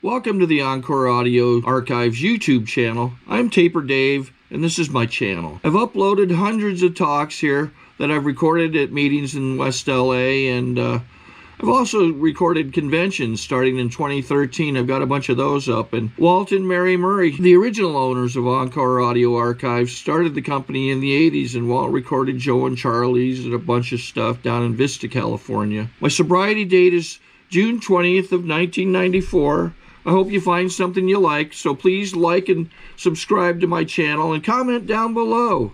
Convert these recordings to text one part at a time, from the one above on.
Welcome to the Encore Audio Archives YouTube channel. I'm Taper Dave, and this is my channel. I've uploaded hundreds of talks here that I've recorded at meetings in West LA, and I've also recorded conventions starting in 2013. I've got a bunch of those up. And Walt and Mary Murray, the original owners of Encore Audio Archives, started the company in the 80s, and Walt recorded Joe and Charlie's and a bunch of stuff down in Vista, California. My sobriety date is June 20th of 1994. I hope you find something you like, so please like and subscribe to my channel and comment down below.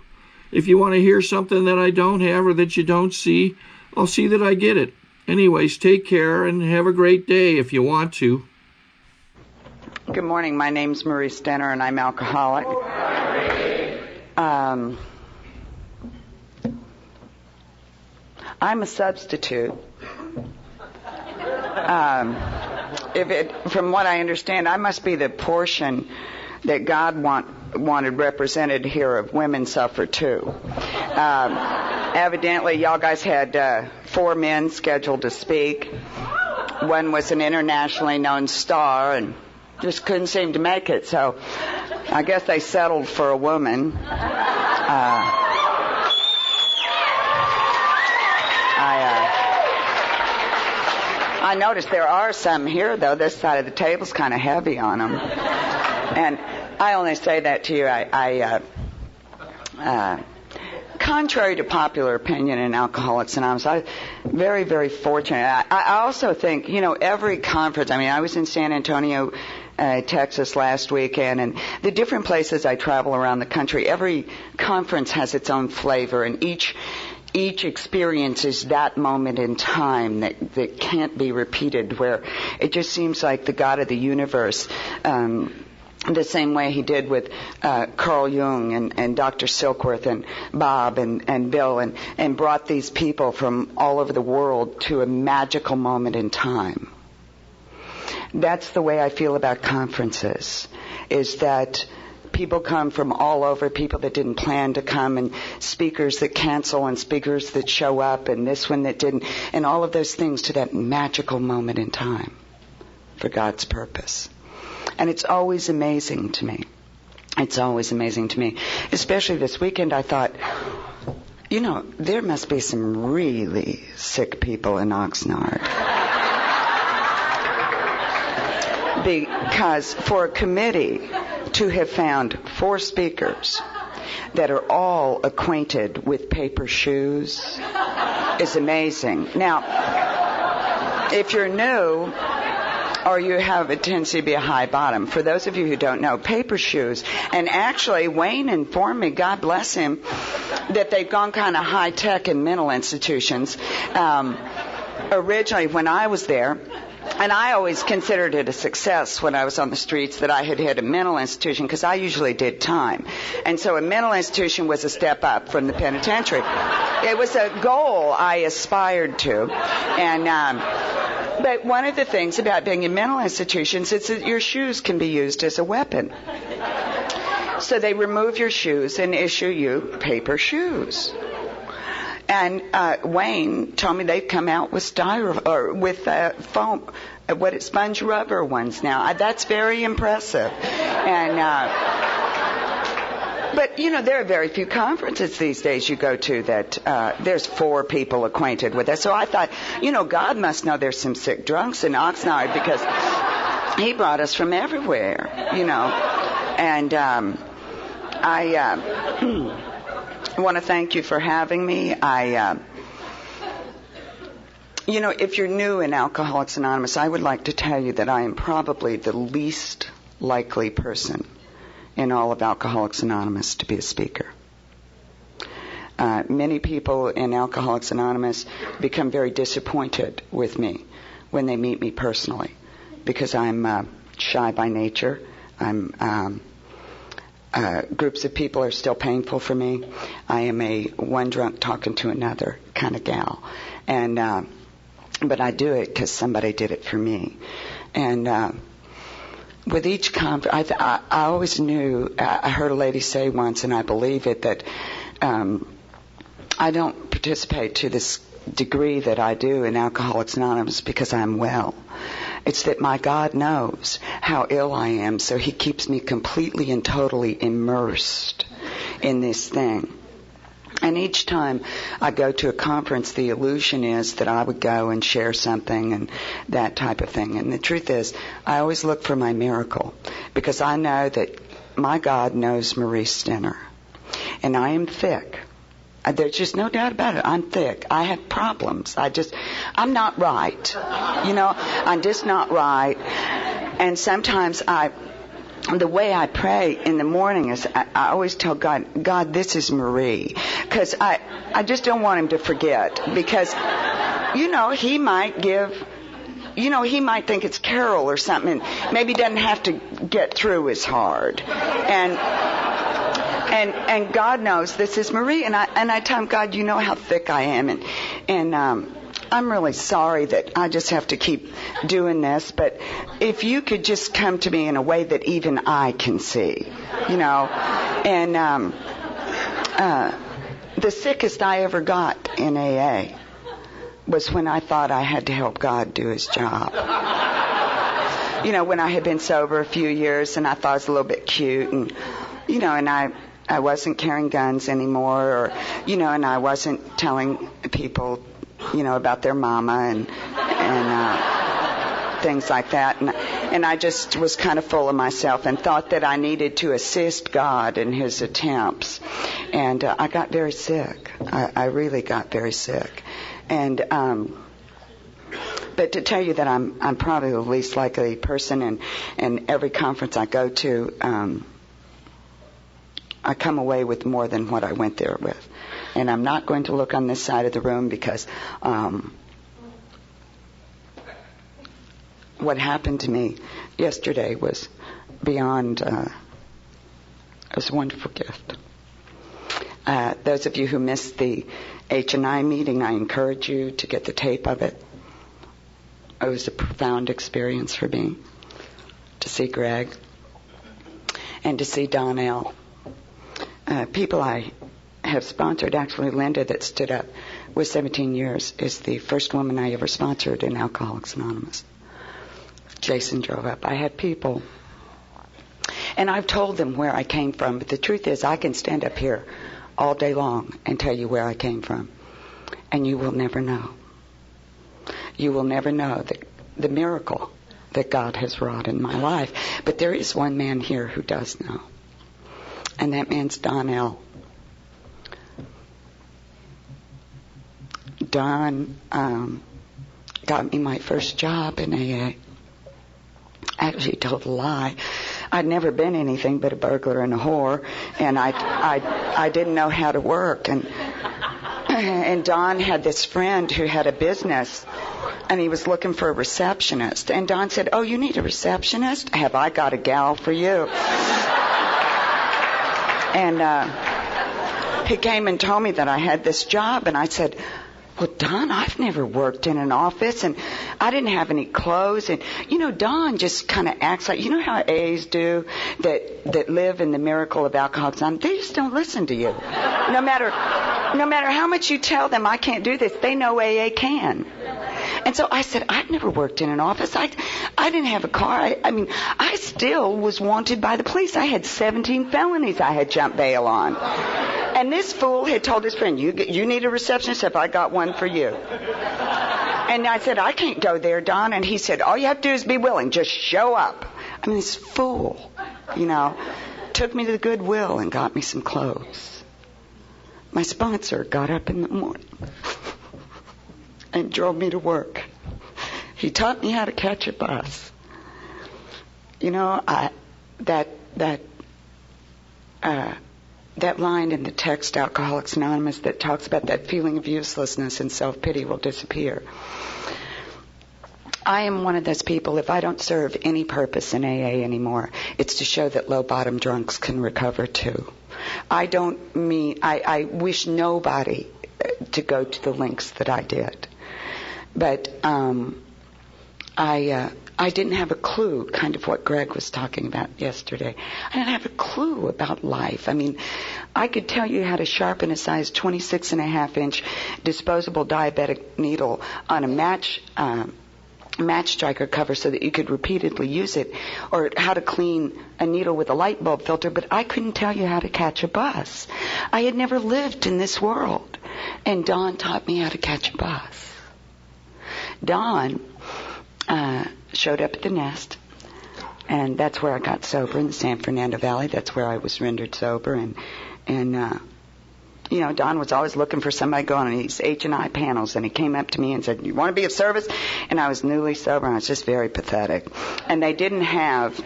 If you want to hear something that I don't have or that you don't see, I'll see that I get it. Anyways, take care and have a great day if you want to. Good morning. My name's Marie Stenner, and I'm alcoholic. I'm a substitute. From what I understand, I must be the portion that God wanted represented here of women suffer too. Evidently, y'all guys had 4 men scheduled to speak. One was an internationally known star and just couldn't seem to make it, so I guess they settled for a woman. I noticed there are some here, though. This side of the table's kind of heavy on them. And I only say that to you. Contrary to popular opinion in Alcoholics Anonymous, I'm very, very fortunate. I also think, every conference, I was in San Antonio, Texas last weekend, and the different places I travel around the country, every conference has its own flavor, and each experience is that moment in time that can't be repeated, where it just seems like the God of the universe, the same way he did with Carl Jung and Dr. Silkworth and Bob and Bill, and brought these people from all over the world to a magical moment in time. That's the way I feel about conferences, is that people come from all over, people that didn't plan to come, and speakers that cancel, and speakers that show up, and this one that didn't, and all of those things to that magical moment in time for God's purpose. And it's always amazing to me. It's always amazing to me. Especially this weekend, I thought, there must be some really sick people in Oxnard. Because for a committee to have found 4 speakers that are all acquainted with paper shoes is amazing. Now, if you're new or you have a tendency to be a high bottom, for those of you who don't know, paper shoes, and actually Wayne informed me, God bless him, that they've gone kind of high tech in mental institutions. Originally, when I was there, and I always considered it a success when I was on the streets that I had hit a mental institution, because I usually did time. And so a mental institution was a step up from the penitentiary. It was a goal I aspired to. But one of the things about being in mental institutions is that your shoes can be used as a weapon. So they remove your shoes and issue you paper shoes. And Wayne told me they've come out with foam, sponge rubber ones now. That's very impressive. And but there are very few conferences these days you go to that there's 4 people acquainted with it. So I thought, God must know there's some sick drunks in Oxnard, because he brought us from everywhere, And I want to thank you for having me. If you're new in Alcoholics Anonymous, I would like to tell you that I am probably the least likely person in all of Alcoholics Anonymous to be a speaker. Many people in Alcoholics Anonymous become very disappointed with me when they meet me personally, because I'm shy by nature. Groups of people are still painful for me. I am a one drunk talking to another kind of gal. But I do it because somebody did it for me. And with each conference, I always knew, I heard a lady say once, and I believe it, that I don't participate to this degree that I do in Alcoholics Anonymous because I'm well. It's that my God knows how ill I am, so He keeps me completely and totally immersed in this thing. And each time I go to a conference, the illusion is that I would go and share something and that type of thing. And the truth is, I always look for my miracle, because I know that my God knows Marie Stenner. And I am thick. There's just no doubt about it. I'm thick. I have problems. I'm not right. I'm just not right. And sometimes the way I pray in the morning is I always tell God, this is Marie. Because I just don't want Him to forget. Because, He might He might think it's Carol or something. And maybe doesn't have to get through as hard. And God knows this is Marie. And I tell Him, God, you know how thick I am. And I'm really sorry that I just have to keep doing this, but if you could just come to me in a way that even I can see, And the sickest I ever got in AA was when I thought I had to help God do His job. When I had been sober a few years and I thought I was a little bit cute, and and I wasn't carrying guns anymore, or and I wasn't telling people about their mama and things like that. And I just was kind of full of myself and thought that I needed to assist God in His attempts. And I got very sick. I really got very sick. And but to tell you that I'm probably the least likely person, and every conference I go to, I come away with more than what I went there with. And I'm not going to look on this side of the room, because what happened to me yesterday was beyond, it was a wonderful gift. Those of you who missed the H&I meeting, I encourage you to get the tape of it. It was a profound experience for me to see Greg and to see Donnell. People I have sponsored, actually Linda that stood up with 17 years is the first woman I ever sponsored in Alcoholics Anonymous. Jason drove up. I had people, and I've told them where I came from, but the truth is I can stand up here all day long and tell you where I came from, and you will never know. You will never know the miracle that God has wrought in my life. But there is one man here who does know, and that man's Donnell. Don got me my first job in AA. Actually told a lie. I'd never been anything but a burglar and a whore, and I didn't know how to work. And Don had this friend who had a business, and he was looking for a receptionist. And Don said, "Oh, you need a receptionist? Have I got a gal for you?" And he came and told me that I had this job, and I said, "Well, Don, I've never worked in an office, and I didn't have any clothes." And, Don just kind of acts like, how A's do that live in the miracle of Alcoholics Anonymous? They just don't listen to you. No matter how much you tell them, I can't do this, they know AA can. And so I said, I've never worked in an office. I didn't have a car. I still was wanted by the police. I had 17 felonies I had jumped bail on. And this fool had told his friend, you need a receptionist? If I got one for you. And I said, I can't go there, Don. And he said, all you have to do is be willing. Just show up. This fool, took me to the Goodwill and got me some clothes. My sponsor got up in the morning and drove me to work. He taught me how to catch a bus. That line in the text, Alcoholics Anonymous, that talks about that feeling of uselessness and self-pity will disappear. I am one of those people, if I don't serve any purpose in AA anymore, it's to show that low-bottom drunks can recover too. I wish nobody to go to the lengths that I did. But I didn't have a clue, kind of what Greg was talking about yesterday. I didn't have a clue about life. I could tell you how to sharpen a size 26.5-inch disposable diabetic needle on a match match striker cover so that you could repeatedly use it, or how to clean a needle with a light bulb filter, but I couldn't tell you how to catch a bus. I had never lived in this world, and Dawn taught me how to catch a bus. Dawn showed up at the Nest, and that's where I got sober, in the San Fernando Valley. That's where I was rendered sober, and you know, Don was always looking for somebody going on these H&I panels, and he came up to me and said, "You want to be of service?" And I was newly sober, and I was just very pathetic. And they didn't have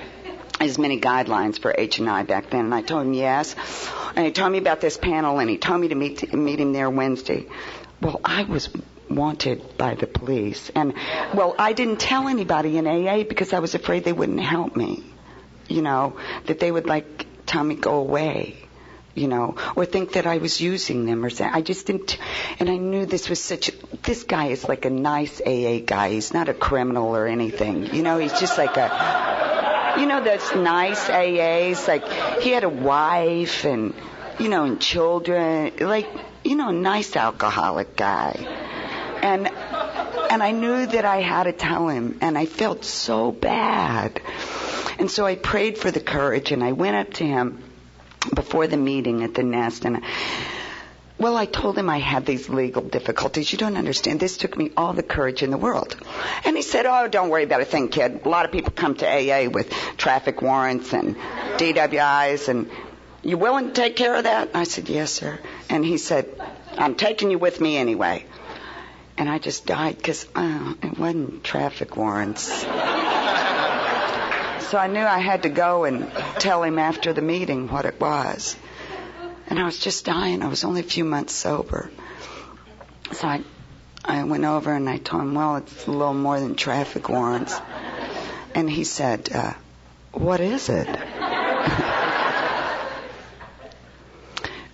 as many guidelines for H&I back then, and I told him yes. And he told me about this panel, and he told me to meet him there Wednesday. Well, I was wanted by the police, and, well, I didn't tell anybody in AA because I was afraid they wouldn't help me, you know, that they would, like, tell me go away, you know, or think that I was using them or something. I just didn't, and I knew this was this guy is like a nice AA guy. He's not a criminal or anything, you know, he's just like you know, those nice AAs, like, he had a wife and, you know, and children, like, you know, a nice alcoholic guy. And I knew that I had to tell him, and I felt so bad. And so I prayed for the courage, and I went up to him before the meeting at the Nest, and I told him I had these legal difficulties. You don't understand. This took me all the courage in the world. And he said, "Oh, don't worry about a thing, kid. A lot of people come to AA with traffic warrants and DWIs, and you willing to take care of that?" I said, "Yes, sir." And he said, "I'm taking you with me anyway." And I just died because it wasn't traffic warrants. So I knew I had to go and tell him after the meeting what it was. And I was just dying. I was only a few months sober. So I went over and I told him, "Well, it's a little more than traffic warrants." And he said, "What is it?"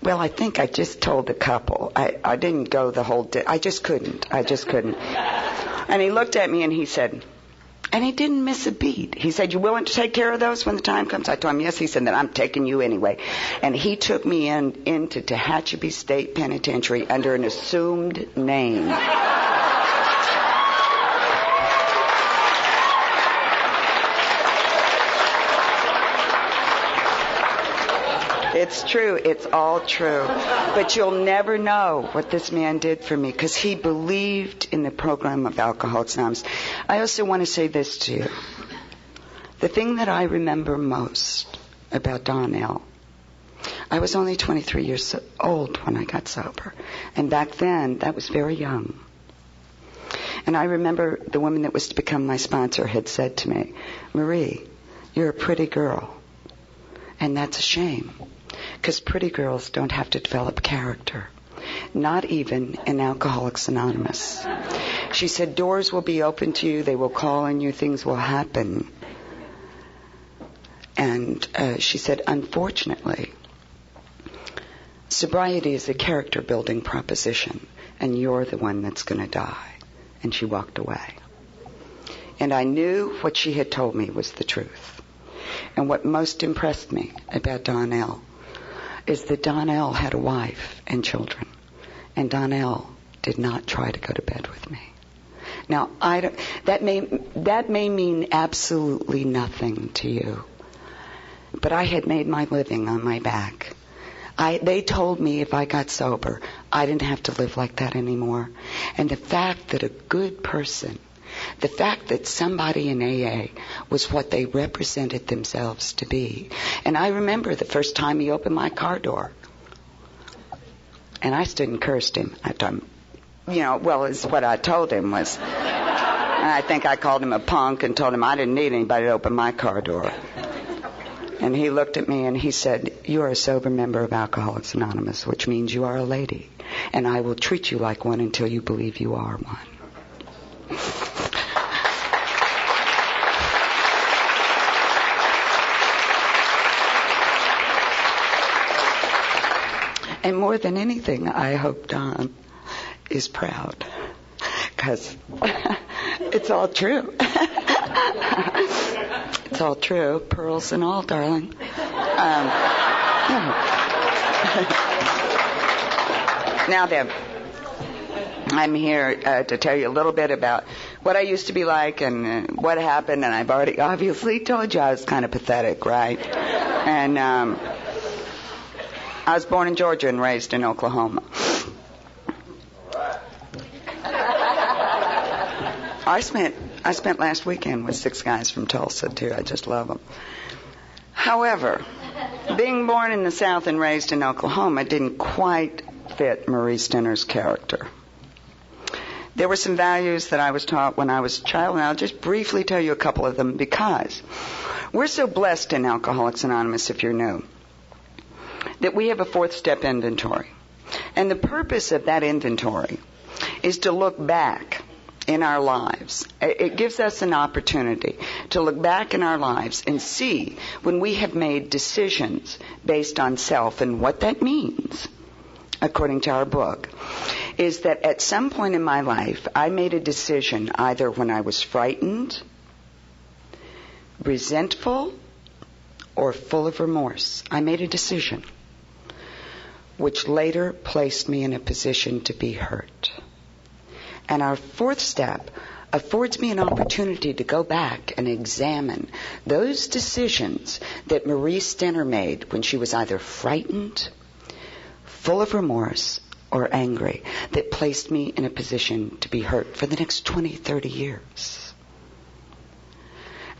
Well, I think I just told a couple. I didn't go the whole day. I just couldn't. And he looked at me and he said, and he didn't miss a beat. He said, "You willing to take care of those when the time comes?" I told him, "Yes." He said, "Then I'm taking you anyway." And he took me into Tehachapi State Penitentiary under an assumed name. It's true. It's all true. But you'll never know what this man did for me because he believed in the program of Alcoholics Anonymous. I also want to say this to you. The thing that I remember most about Donnell, I was only 23 years old when I got sober. And back then, that was very young. And I remember the woman that was to become my sponsor had said to me, "Marie, you're a pretty girl." And that's a shame. Because pretty girls don't have to develop character. Not even in Alcoholics Anonymous. She said, "Doors will be open to you. They will call on you. Things will happen." And she said, "Unfortunately, sobriety is a character-building proposition, and you're the one that's going to die." And she walked away. And I knew what she had told me was the truth. And what most impressed me about Donnell is that Donnell had a wife and children. And Donnell did not try to go to bed with me. Now, that may mean absolutely nothing to you. But I had made my living on my back. They told me if I got sober, I didn't have to live like that anymore. And the fact that a good person, the fact that somebody in AA was what they represented themselves to be. And I remember the first time he opened my car door. And I stood and cursed him. I told him, it's what I told him was, and I think I called him a punk and told him I didn't need anybody to open my car door. And he looked at me and he said, "You are a sober member of Alcoholics Anonymous, which means you are a lady. And I will treat you like one until you believe you are one." And more than anything, I hope Don is proud. Because it's all true. It's all true. Pearls and all, darling. Now then, I'm here to tell you a little bit about what I used to be like and what happened, and I've already obviously told you I was kind of pathetic, right? And I was born in Georgia and raised in Oklahoma. I spent last weekend with 6 guys from Tulsa, too. I just love them. However, being born in the South and raised in Oklahoma didn't quite fit Marie Stinner's character. There were some values that I was taught when I was a child, and I'll just briefly tell you a couple of them because we're so blessed in Alcoholics Anonymous, if you're new, that we have a 4th step inventory. And the purpose of that inventory is to look back in our lives. It gives us an opportunity to look back in our lives and see when we have made decisions based on self. And what that means, according to our book, is that at some point in my life, I made a decision either when I was frightened, resentful, or full of remorse. I made a decision which later placed me in a position to be hurt. And our 4th step affords me an opportunity to go back and examine those decisions that Marie Stinner made when she was either frightened, full of remorse, or angry, that placed me in a position to be hurt for the next 20, 30 years.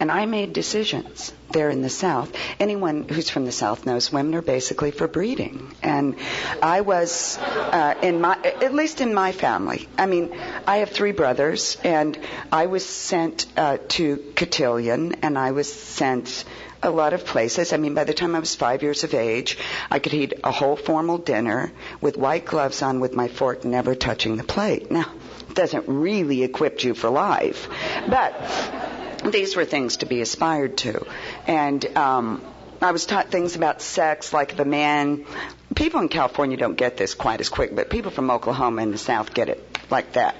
And I made decisions there in the South. Anyone who's from the South knows women are basically for breeding. And I was, at least in my family, I mean, I have 3 brothers, and I was sent to Cotillion, and I was sent a lot of places. I mean, by the time I was 5 years of age, I could eat a whole formal dinner with white gloves on with my fork never touching the plate. Now, it doesn't really equip you for life, but these were things to be aspired to. And I was taught things about sex, like if a man... People in California don't get this quite as quick, but people from Oklahoma and the South get it like that.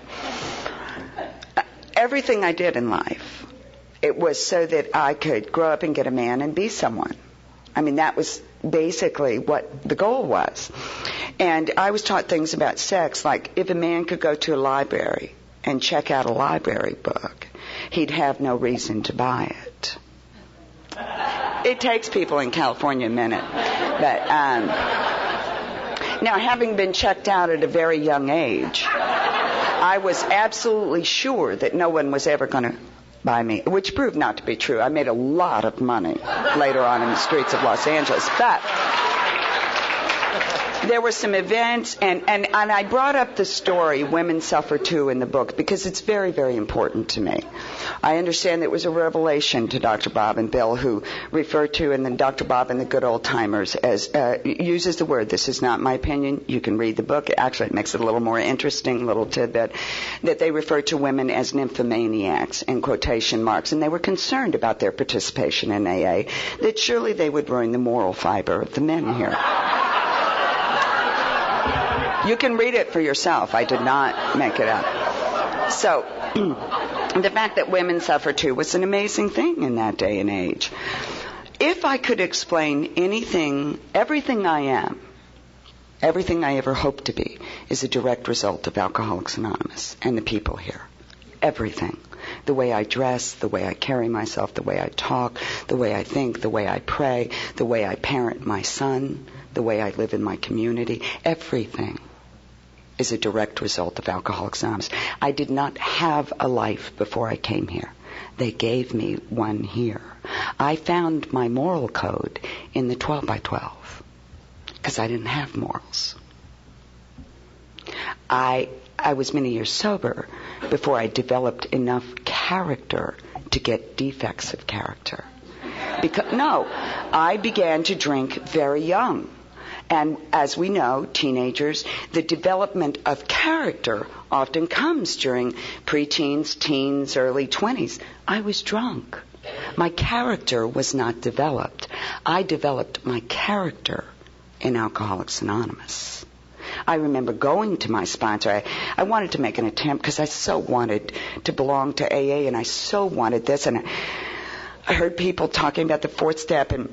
Everything I did in life, it was so that I could grow up and get a man and be someone. I mean, that was basically what the goal was. And I was taught things about sex, like if a man could go to a library and check out a library book, he'd have no reason to buy it. It takes people in California a minute. But now, having been checked out at a very young age, I was absolutely sure that no one was ever going to buy me, which proved not to be true. I made a lot of money later on in the streets of Los Angeles. But there were some events, and I brought up the story Women Suffer Too in the book because it's very, very important to me. I understand it was a revelation to Dr. Bob and Bill, who refer to, and then Dr. Bob and the Good Old Timers, as uses the word, this is not my opinion, you can read the book, actually it makes it a little more interesting, little tidbit, that they refer to women as nymphomaniacs, in quotation marks, and they were concerned about their participation in AA, that surely they would ruin the moral fiber of the men here. You can read it for yourself. I did not make it up. So, the fact that women suffer too was an amazing thing in that day and age. If I could explain anything, everything I am, everything I ever hope to be, is a direct result of Alcoholics Anonymous and the people here. Everything. The way I dress, the way I carry myself, the way I talk, the way I think, the way I pray, the way I parent my son, the way I live in my community, everything is a direct result of Alcoholics Anonymous. I did not have a life before I came here. They gave me one here. I found my moral code in the 12 by 12 because I didn't have morals. I was many years sober before I developed enough character to get defects of character. I began to drink very young. And as we know, teenagers, the development of character often comes during preteens, teens, early 20s. I was drunk. My character was not developed. I developed my character in Alcoholics Anonymous. I remember going to my sponsor. I wanted to make an attempt because I so wanted to belong to AA, and I so wanted this. And I heard people talking about the 4th step, and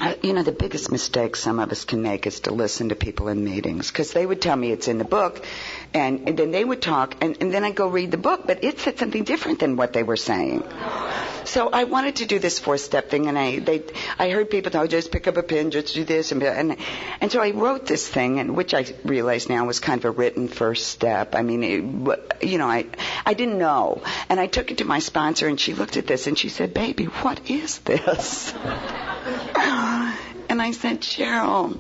The biggest mistake some of us can make is to listen to people in meetings, because they would tell me it's in the book, and then they would talk, and then I'd go read the book, but it said something different than what they were saying. So I wanted to do this 4-step thing, and I heard people tell, just pick up a pen, just do this, and so I wrote this thing, and which I realize now was kind of a written first step. I mean, I didn't know, and I took it to my sponsor, and she looked at this, and she said, "Baby, what is this?" And I said, "Cheryl,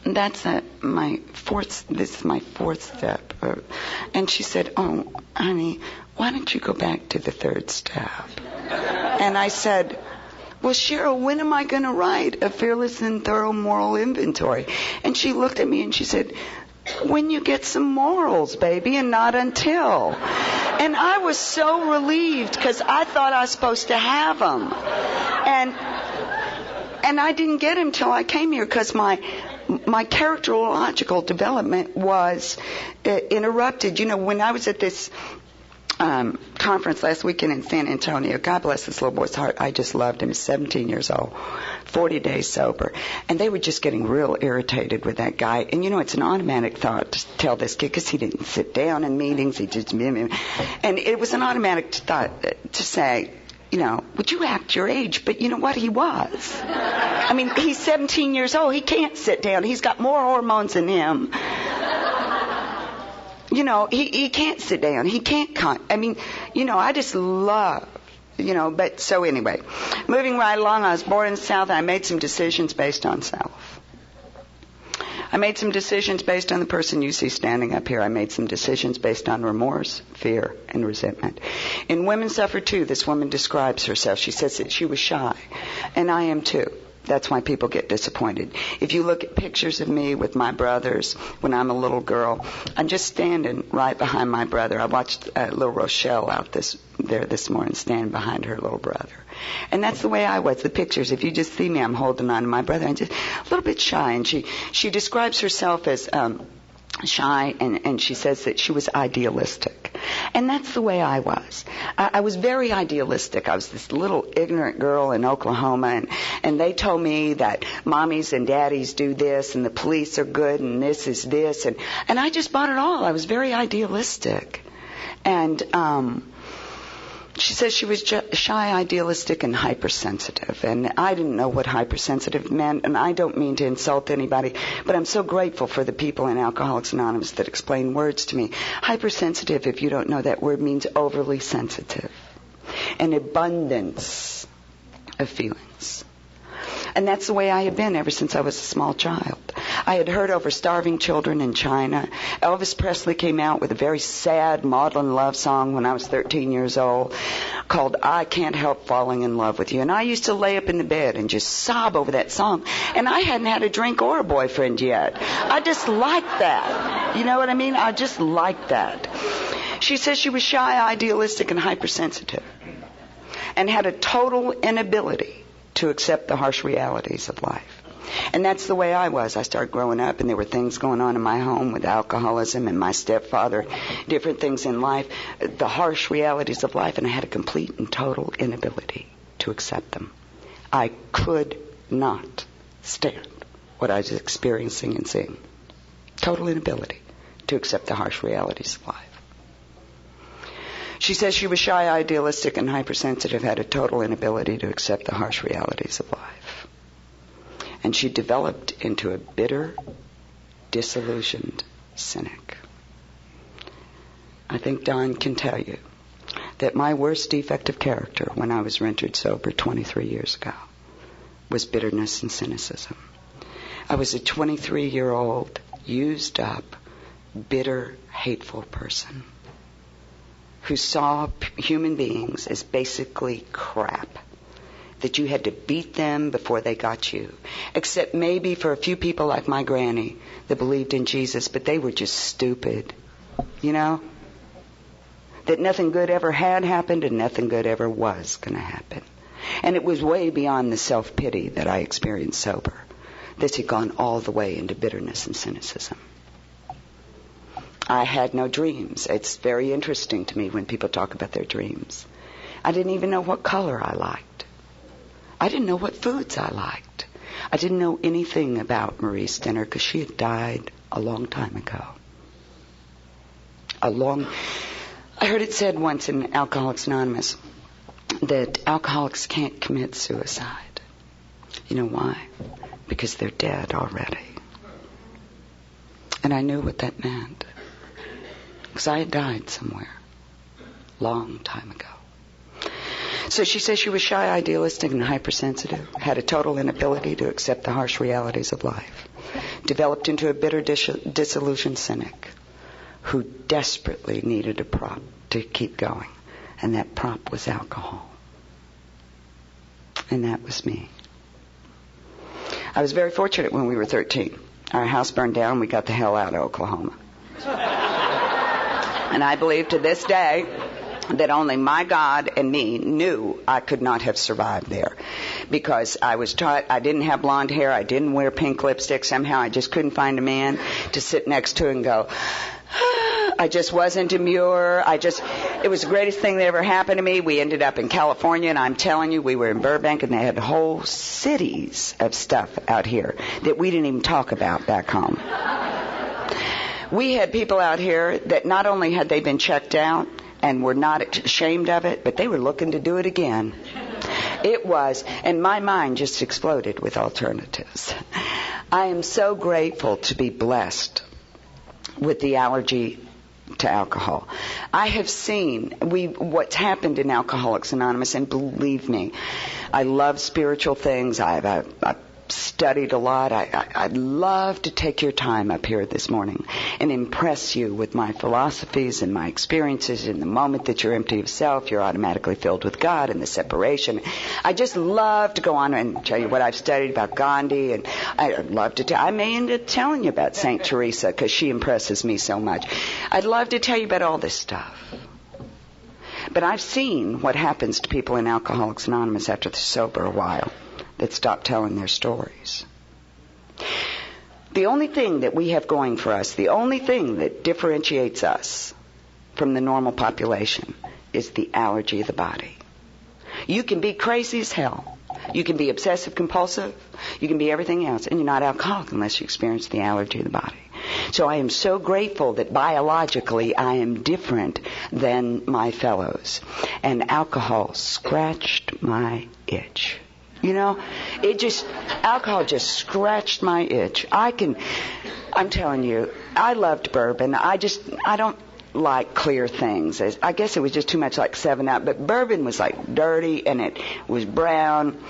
this is my 4th step." And she said, "Oh, honey, why don't you go back to the 3rd step?" And I said, "Well, Cheryl, when am I going to write a fearless and thorough moral inventory?" And she looked at me and she said, "When you get some morals, baby, and not until." And I was so relieved, because I thought I was supposed to have them. And I didn't get him till I came here, because my characterological development was interrupted. When I was at this conference last weekend in San Antonio, God bless this little boy's heart, I just loved him. He's 17 years old, 40 days sober. And they were just getting real irritated with that guy. And it's an automatic thought to tell this kid, because he didn't sit down in meetings, he just... And it was an automatic thought to say, would you act your age? But you know what? He was. I mean, he's 17 years old. He can't sit down. He's got more hormones in him. He can't sit down. He can't... I just love... But so anyway, moving right along, I was born in the South, and I made some decisions based on self. I made some decisions based on the person you see standing up here. I made some decisions based on remorse, fear, and resentment. In Women Suffer Too, this woman describes herself. She says that she was shy, and I am too. That's why people get disappointed. If you look at pictures of me with my brothers when I'm a little girl, I'm just standing right behind my brother. I watched little Rochelle out there this morning, standing behind her little brother. And that's the way I was. The pictures, if you just see me, I'm holding on to my brother. I'm just a little bit shy. And she describes herself as shy, and she says that she was idealistic. And that's the way I was. I was very idealistic. I was this little ignorant girl in Oklahoma, and they told me that mommies and daddies do this, and the police are good, and this is this. And I just bought it all. I was very idealistic. And she says she was shy, idealistic, and hypersensitive. And I didn't know what hypersensitive meant, and I don't mean to insult anybody, but I'm so grateful for the people in Alcoholics Anonymous that explain words to me. Hypersensitive, if you don't know that word, means overly sensitive. An abundance of feelings. And that's the way I had been ever since I was a small child. I had heard over starving children in China. Elvis Presley came out with a very sad maudlin love song when I was 13 years old called I Can't Help Falling in Love with You. And I used to lay up in the bed and just sob over that song. And I hadn't had a drink or a boyfriend yet. I just liked that. You know what I mean? I just liked that. She says she was shy, idealistic, and hypersensitive, and had a total inability to accept the harsh realities of life. And that's the way I was. I started growing up, and there were things going on in my home with alcoholism and my stepfather, different things in life, the harsh realities of life, and I had a complete and total inability to accept them. I could not stand what I was experiencing and seeing. Total inability to accept the harsh realities of life. She says she was shy, idealistic, and hypersensitive, had a total inability to accept the harsh realities of life. And she developed into a bitter, disillusioned cynic. I think Don can tell you that my worst defect of character when I was rendered sober 23 years ago was bitterness and cynicism. I was a 23-year-old, used up, bitter, hateful person who saw human beings as basically crap, that you had to beat them before they got you, except maybe for a few people like my granny that believed in Jesus, but they were just stupid, you know? That nothing good ever had happened and nothing good ever was going to happen. And it was way beyond the self-pity that I experienced sober. This had gone all the way into bitterness and cynicism. I had no dreams. It's very interesting to me when people talk about their dreams. I didn't even know what color I liked. I didn't know what foods I liked. I didn't know anything about Marie Stinner because she had died a long time ago. I heard it said once in Alcoholics Anonymous that alcoholics can't commit suicide. You know why? Because they're dead already. And I knew what that meant. Because I had died somewhere. Long time ago. So she says she was shy, idealistic, and hypersensitive. Had a total inability to accept the harsh realities of life. Developed into a bitter, disillusioned cynic who desperately needed a prop to keep going. And that prop was alcohol. And that was me. I was very fortunate when we were 13. Our house burned down. We got the hell out of Oklahoma. And I believe to this day that only my God and me knew I could not have survived there. Because I was taught, I didn't have blonde hair, I didn't wear pink lipstick. Somehow I just couldn't find a man to sit next to and go, I just wasn't demure. It was the greatest thing that ever happened to me. We ended up in California, and I'm telling you, we were in Burbank, and they had whole cities of stuff out here that we didn't even talk about back home. We had people out here that not only had they been checked out and were not ashamed of it, but they were looking to do it again. It was, and my mind just exploded with alternatives. I am so grateful to be blessed with the allergy to alcohol. I have seen what's happened in Alcoholics Anonymous, and believe me, I love spiritual things. I've studied a lot. I'd love to take your time up here this morning and impress you with my philosophies and my experiences. In the moment that you're empty of self, you're automatically filled with God and the separation. I just love to go on and tell you what I've studied about Gandhi, and I'd love to I may end up telling you about St. Teresa because she impresses me so much. I'd love to tell you about all this stuff. But I've seen what happens to people in Alcoholics Anonymous after they're sober a while, that stop telling their stories. The only thing that we have going for us, the only thing that differentiates us from the normal population is the allergy of the body. You can be crazy as hell. You can be obsessive compulsive. You can be everything else. And you're not alcoholic unless you experience the allergy of the body. So I am so grateful that biologically I am different than my fellows. And alcohol scratched my itch. You know, alcohol just scratched my itch. I'm telling you, I loved bourbon. I don't like clear things. I guess it was just too much like 7-Up, but bourbon was like dirty, and it was brown,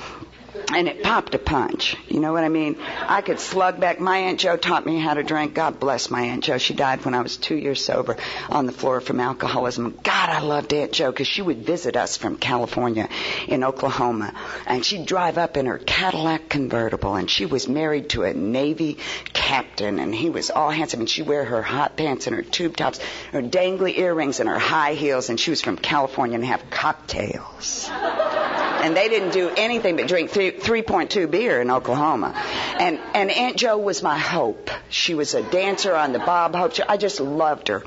and it popped a punch. You know what I mean? I could slug back. My Aunt Jo taught me how to drink. God bless my Aunt Jo. She died when I was 2 years sober on the floor from alcoholism. God, I loved Aunt Jo because she would visit us from California in Oklahoma. And she'd drive up in her Cadillac convertible. And she was married to a Navy captain. And he was all handsome. And she'd wear her hot pants and her tube tops, her dangly earrings and her high heels. And she was from California and have cocktails. And they didn't do anything but drink 3.2 beer in Oklahoma. And Aunt Jo was my hope. She was a dancer on the Bob Hope show. I just loved her.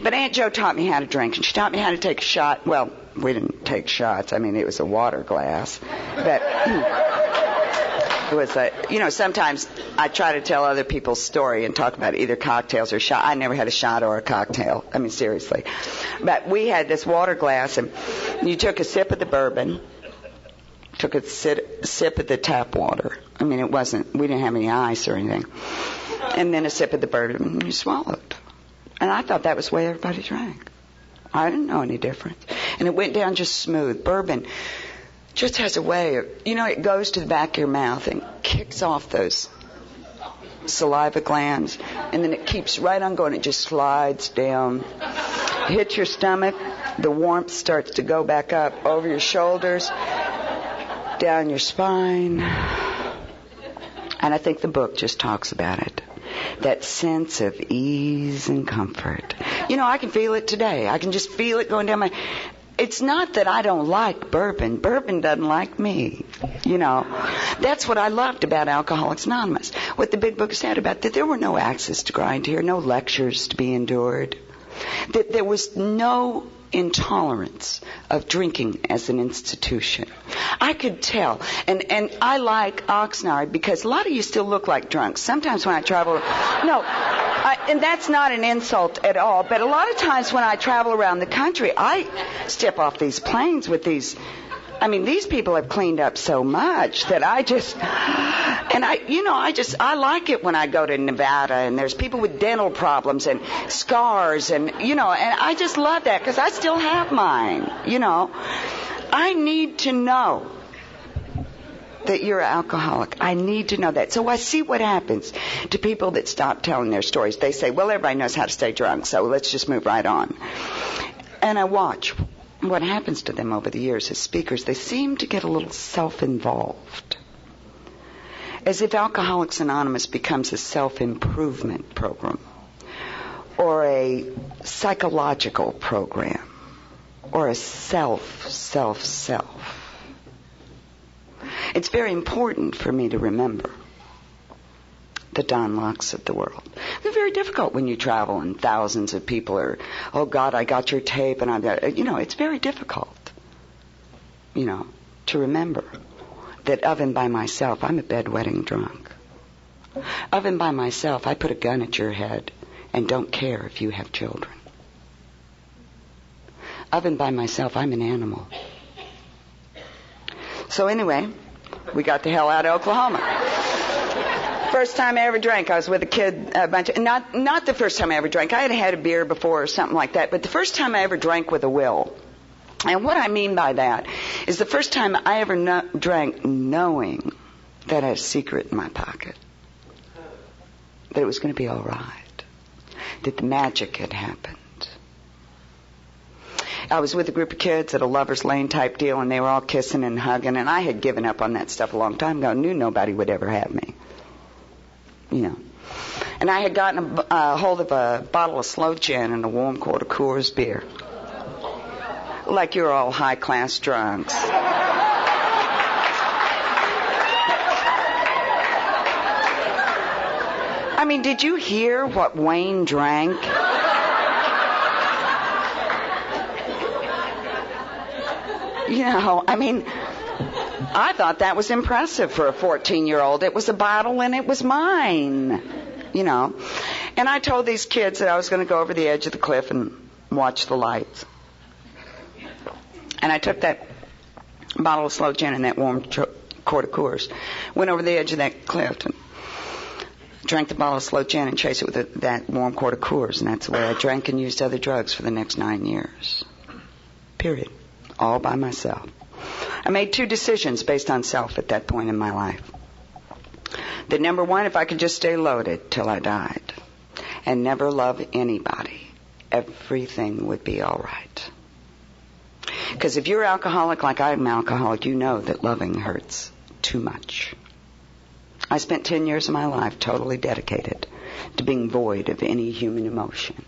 But Aunt Jo taught me how to drink, and she taught me how to take a shot. Well, we didn't take shots. I mean, it was a water glass. But it was sometimes I try to tell other people's story and talk about either cocktails or shot. I never had a shot or a cocktail. I mean, seriously. But we had this water glass, and you took a sip of the bourbon, took a sip of the tap water. I mean, we didn't have any ice or anything. And then a sip of the bourbon, and you swallowed. And I thought that was the way everybody drank. I didn't know any difference. And it went down just smooth. Bourbon just has a way of, it goes to the back of your mouth and kicks off those saliva glands. And then it keeps right on going. It just slides down. Hits your stomach. The warmth starts to go back up over your shoulders, down your spine. And I think the book just talks about it. That sense of ease and comfort. I can feel it today. I can just feel it going down my... It's not that I don't like bourbon. Bourbon doesn't like me. That's what I loved about Alcoholics Anonymous. What the big book said about that there were no axes to grind here, no lectures to be endured. That there was no intolerance of drinking as an institution. I could tell. And I like Oxnard because a lot of you still look like drunks. Sometimes when I travel, and that's not an insult at all, but a lot of times when I travel around the country, I step off these planes with these, these people have cleaned up so much that I like it when I go to Nevada and there's people with dental problems and scars and I just love that because I still have mine, I need to know that you're an alcoholic. I need to know that. So I see what happens to people that stop telling their stories. They say, well, everybody knows how to stay drunk, so let's just move right on. And I watch what happens to them over the years as speakers. They seem to get a little self-involved. As if Alcoholics Anonymous becomes a self-improvement program or a psychological program or a self. It's very important for me to remember the Don Locks of the world. They're very difficult when you travel and thousands of people are, oh God, I got your tape and I've got, it's very difficult, to remember that of and by myself, I'm a bedwetting drunk. Of and by myself, I put a gun at your head and don't care if you have children. Of and by myself, I'm an animal. So anyway, we got the hell out of Oklahoma. First time I ever drank, I was with a kid, not the first time I ever drank. I had a beer before or something like that, but the first time I ever drank with a will. And what I mean by that is the first time I ever drank knowing that I had a secret in my pocket. That it was going to be all right. That the magic had happened. I was with a group of kids at a lover's lane type deal, and they were all kissing and hugging, and I had given up on that stuff a long time ago. I knew nobody would ever have me. And I had gotten a hold of a bottle of sloe gin and a warm quart of Coors beer. Like you're all high-class drunks. Did you hear what Wayne drank? I thought that was impressive for a 14-year-old. It was a bottle and it was mine, And I told these kids that I was going to go over the edge of the cliff and watch the lights. And I took that bottle of sloe gin and that warm quart of Coors, went over the edge of that cliff and drank the bottle of sloe gin and chased it with that warm quart of Coors. And that's the way I drank and used other drugs for the next 9 years. Period. All by myself. I made 2 decisions based on self at that point in my life. That number 1, if I could just stay loaded till I died and never love anybody, everything would be all right. Because if you're alcoholic like I'm an alcoholic, you know that loving hurts too much. I spent 10 years of my life totally dedicated to being void of any human emotion.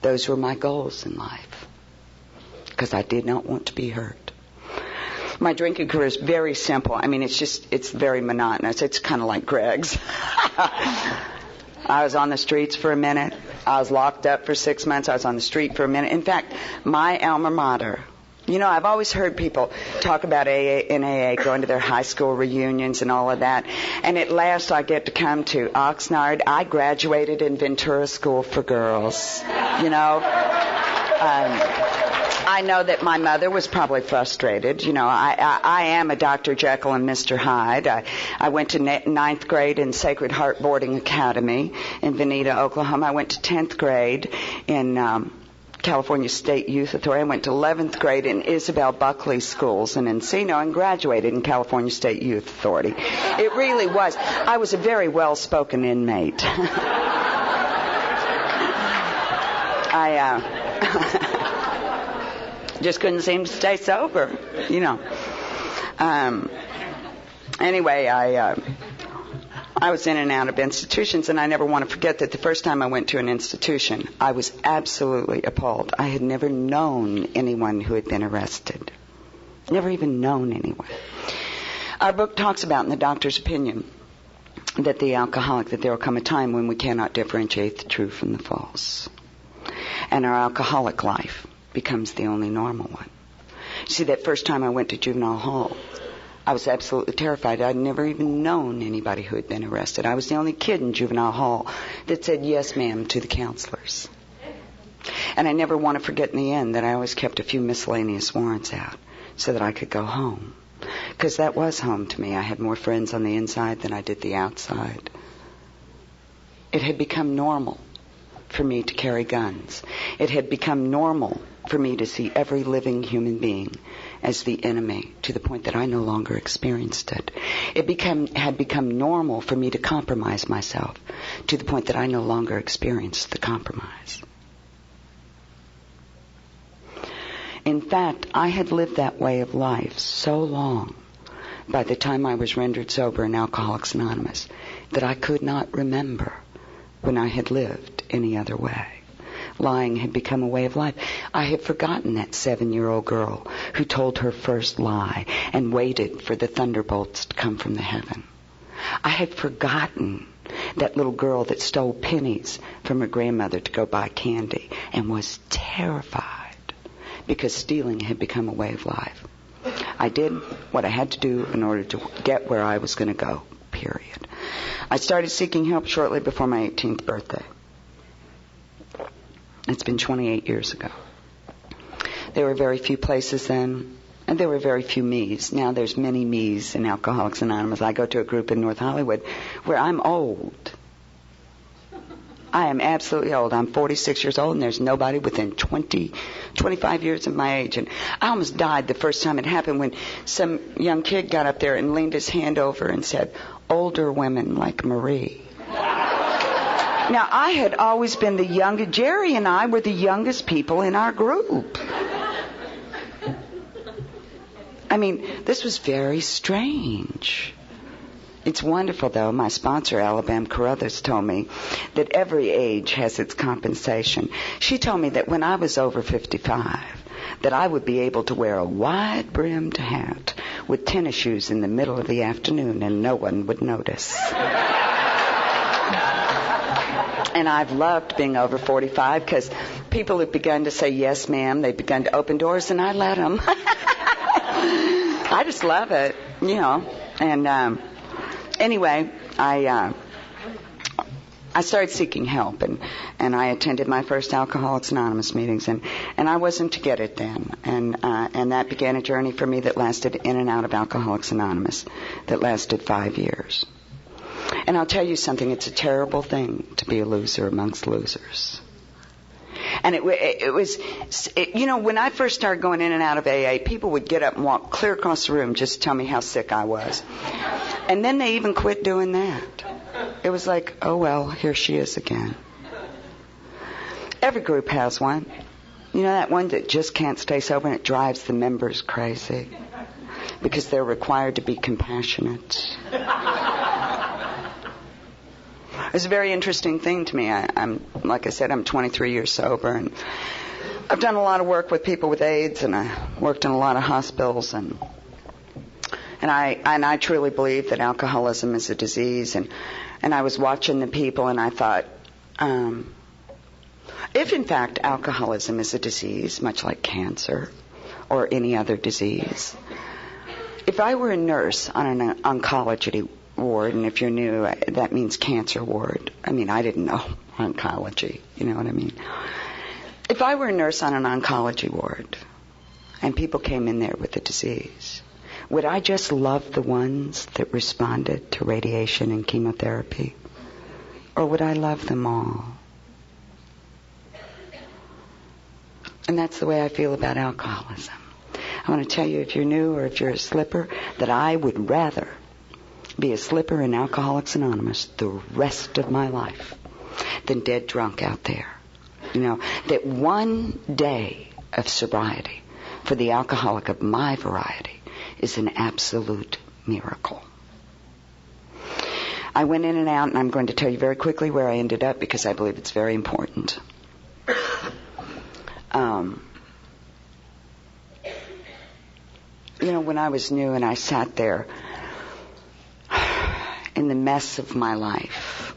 Those were my goals in life. Because I did not want to be hurt. My drinking career is very simple. It's very monotonous. It's kind of like Greg's. I was on the streets for a minute. I was locked up for 6 months. I was on the street for a minute. In fact, my alma mater, I've always heard people talk about AA, going to their high school reunions and all of that. And at last I get to come to Oxnard. I graduated in Ventura School for Girls, I know that my mother was probably frustrated. I am a Dr. Jekyll and Mr. Hyde. I went to 9th grade in Sacred Heart Boarding Academy in Veneta, Oklahoma. I went to 10th grade in California State Youth Authority. I went to 11th grade in Isabel Buckley Schools in Encino and graduated in California State Youth Authority. It really was. I was a very well-spoken inmate. Just couldn't seem to stay sober, Anyway, I was in and out of institutions, and I never want to forget that the first time I went to an institution, I was absolutely appalled. I had never known anyone who had been arrested. Never even known anyone. Our book talks about, in the doctor's opinion, that there will come a time when we cannot differentiate the true from the false. And our alcoholic life becomes the only normal one. See, that first time I went to juvenile hall, I was absolutely terrified. I'd never even known anybody who had been arrested. I was the only kid in juvenile hall that said yes, ma'am, to the counselors. And I never want to forget in the end that I always kept a few miscellaneous warrants out so that I could go home. Because that was home to me. I had more friends on the inside than I did the outside. It had become normal for me to carry guns. It had become normal for me to see every living human being as the enemy, to the point that I no longer experienced it. It had become normal for me to compromise myself, to the point that I no longer experienced the compromise. In fact, I had lived that way of life so long, by the time I was rendered sober in Alcoholics Anonymous, that I could not remember when I had lived any other way. Lying had become a way of life. I had forgotten that 7-year-old girl who told her first lie and waited for the thunderbolts to come from the heaven. I had forgotten that little girl that stole pennies from her grandmother to go buy candy and was terrified because stealing had become a way of life. I did what I had to do in order to get where I was going to go, period. I started seeking help shortly before my 18th birthday. It's been 28 years ago. There were very few places then, and there were very few me's. Now there's many me's in Alcoholics Anonymous. I go to a group in North Hollywood where I'm old. I am absolutely old. I'm 46 years old, and there's nobody within 25 years of my age. And I almost died the first time it happened when some young kid got up there and leaned his hand over and said, "Older women like Marie." Now, I had always been the youngest. Jerry and I were the youngest people in our group. I mean, this was very strange. It's wonderful, though. My sponsor, Alabama Carruthers, told me that every age has its compensation. She told me that when I was over 55, that I would be able to wear a wide-brimmed hat with tennis shoes in the middle of the afternoon and no one would notice. And I've loved being over 45 because people have begun to say, yes, ma'am. They've begun to open doors, and I let them. I just love it, you know. And anyway, I started seeking help, and I attended my first Alcoholics Anonymous meetings, and I wasn't to get it then. And that began a journey for me that lasted in and out of Alcoholics Anonymous, that lasted 5 years. And I'll tell you something, it's a terrible thing to be a loser amongst losers. And it was, you know, when I first started going in and out of AA, people would get up and walk clear across the room just to tell me how sick I was. And then they even quit doing that. It was like, oh, well, here she is again. Every group has one. You know, that one that just can't stay sober, and it drives the members crazy because they're required to be compassionate. It's a very interesting thing to me. I'm like I said, I'm 23 years sober, and I've done a lot of work with people with AIDS, and I worked in a lot of hospitals, and I truly believe that alcoholism is a disease, and I was watching the people, and I thought, if in fact alcoholism is a disease, much like cancer or any other disease, if I were a nurse on an oncology ward, and if you're new, that means cancer ward. I mean, I didn't know oncology, you know what I mean? If I were a nurse on an oncology ward and people came in there with a disease, would I just love the ones that responded to radiation and chemotherapy? Or would I love them all? And that's the way I feel about alcoholism. I want to tell you, if you're new or if you're a slipper, that I would rather be a slipper in Alcoholics Anonymous the rest of my life than dead drunk out there. You know, that one day of sobriety for the alcoholic of my variety is an absolute miracle. I went in and out, and I'm going to tell you very quickly where I ended up because I believe it's very important. You know, when I was new and I sat there in the mess of my life,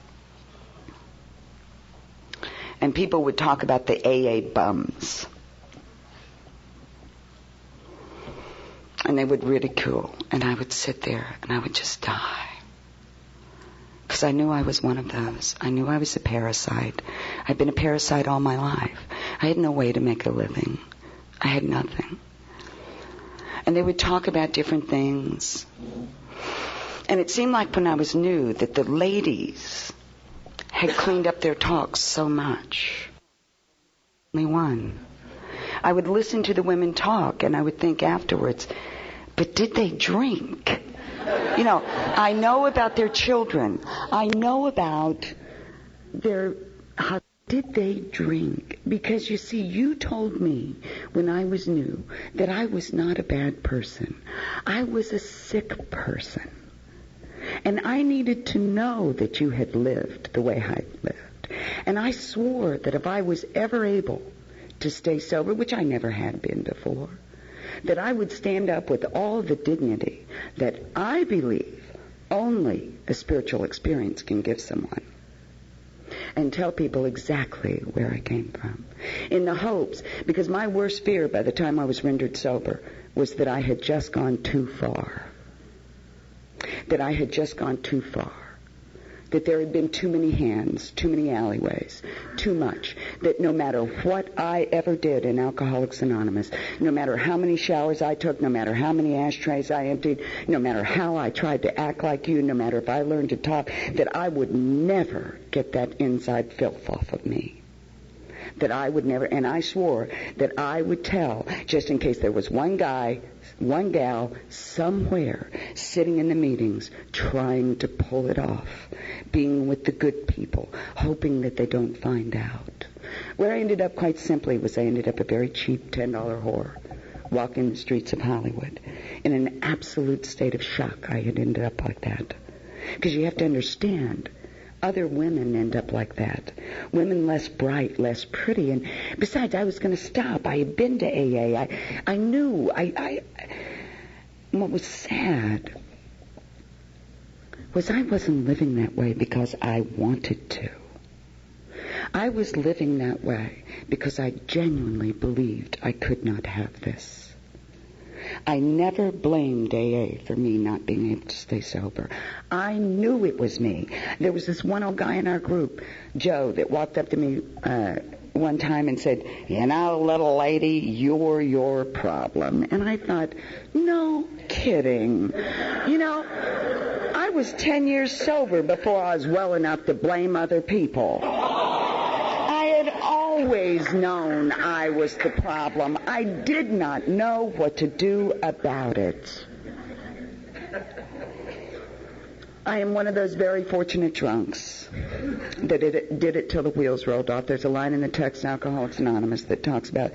and people would talk about the AA bums. and they would ridicule, and I would sit there and I would just die. Because I knew I was one of those. I knew I was a parasite. I'd been a parasite all my life. I had no way to make a living. I had nothing. And they would talk about different things. And it seemed like when I was new that the ladies had cleaned up their talks so much. Only one. I would listen to the women talk and I would think afterwards, but did they drink? You know, I know about their children. I know about their... How did they drink? Because you see, you told me when I was new that I was not a bad person. I was a sick person. And I needed to know that you had lived the way I lived. And I swore that if I was ever able to stay sober, which I never had been before, that I would stand up with all the dignity that I believe only a spiritual experience can give someone, and tell people exactly where I came from. In the hopes, because my worst fear by the time I was rendered sober was that I had just gone too far. That I had just gone too far. That there had been too many hands, too many alleyways, too much. That no matter what I ever did in Alcoholics Anonymous, no matter how many showers I took, no matter how many ashtrays I emptied, no matter how I tried to act like you, no matter if I learned to talk, that I would never get that inside filth off of me. That I would never, and I swore that I would tell, just in case there was one guy, one gal, somewhere sitting in the meetings trying to pull it off, being with the good people, hoping that they don't find out. Where I ended up, quite simply, was I ended up a very cheap $10 whore, walking the streets of Hollywood, in an absolute state of shock. I had ended up like that. Because you have to understand, other women end up like that. Women less bright, less pretty. And besides, I was going to stop. I had been to AA. I knew. What was sad was I wasn't living that way because I wanted to. I was living that way because I genuinely believed I could not have this. I never blamed AA for me not being able to stay sober. I knew it was me. There was this one old guy in our group, Joe, that walked up to me one time and said, "You know, little lady, you're your problem." And I thought, no kidding. You know, I was 10 years sober before I was well enough to blame other people. I had always known I was the problem. I did not know what to do about it. I am one of those very fortunate drunks that did it till the wheels rolled off. There's a line in the text, Alcoholics Anonymous, that talks about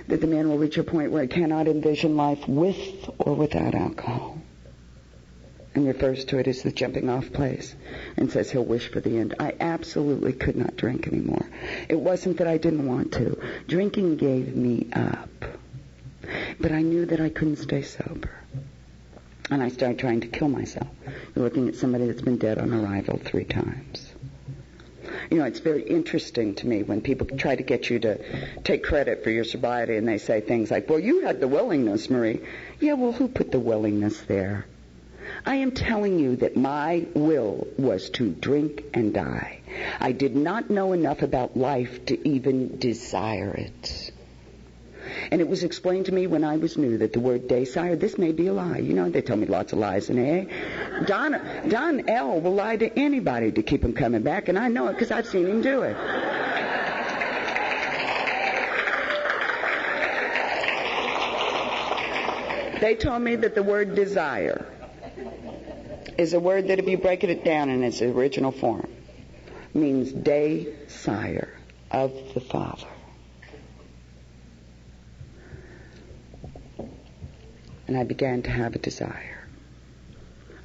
that the man will reach a point where he cannot envision life with or without alcohol, and refers to it as the jumping off place, and says he'll wish for the end. I absolutely could not drink anymore. It wasn't that I didn't want to. Drinking gave me up. But I knew that I couldn't stay sober. And I started trying to kill myself. You're looking at somebody that's been dead on arrival 3 times. You know, it's very interesting to me when people try to get you to take credit for your sobriety, and they say things like, "Well, you had the willingness, Marie." Yeah, well, who put the willingness there? I am telling you that my will was to drink and die. I did not know enough about life to even desire it. And it was explained to me when I was new that the word desire, this may be a lie. You know, they tell me lots of lies in AA. Don L. will lie to anybody to keep him coming back, and I know it because I've seen him do it. They told me that the word desire is a word that if you break it down in its original form, means desire of the Father. And I began to have a desire.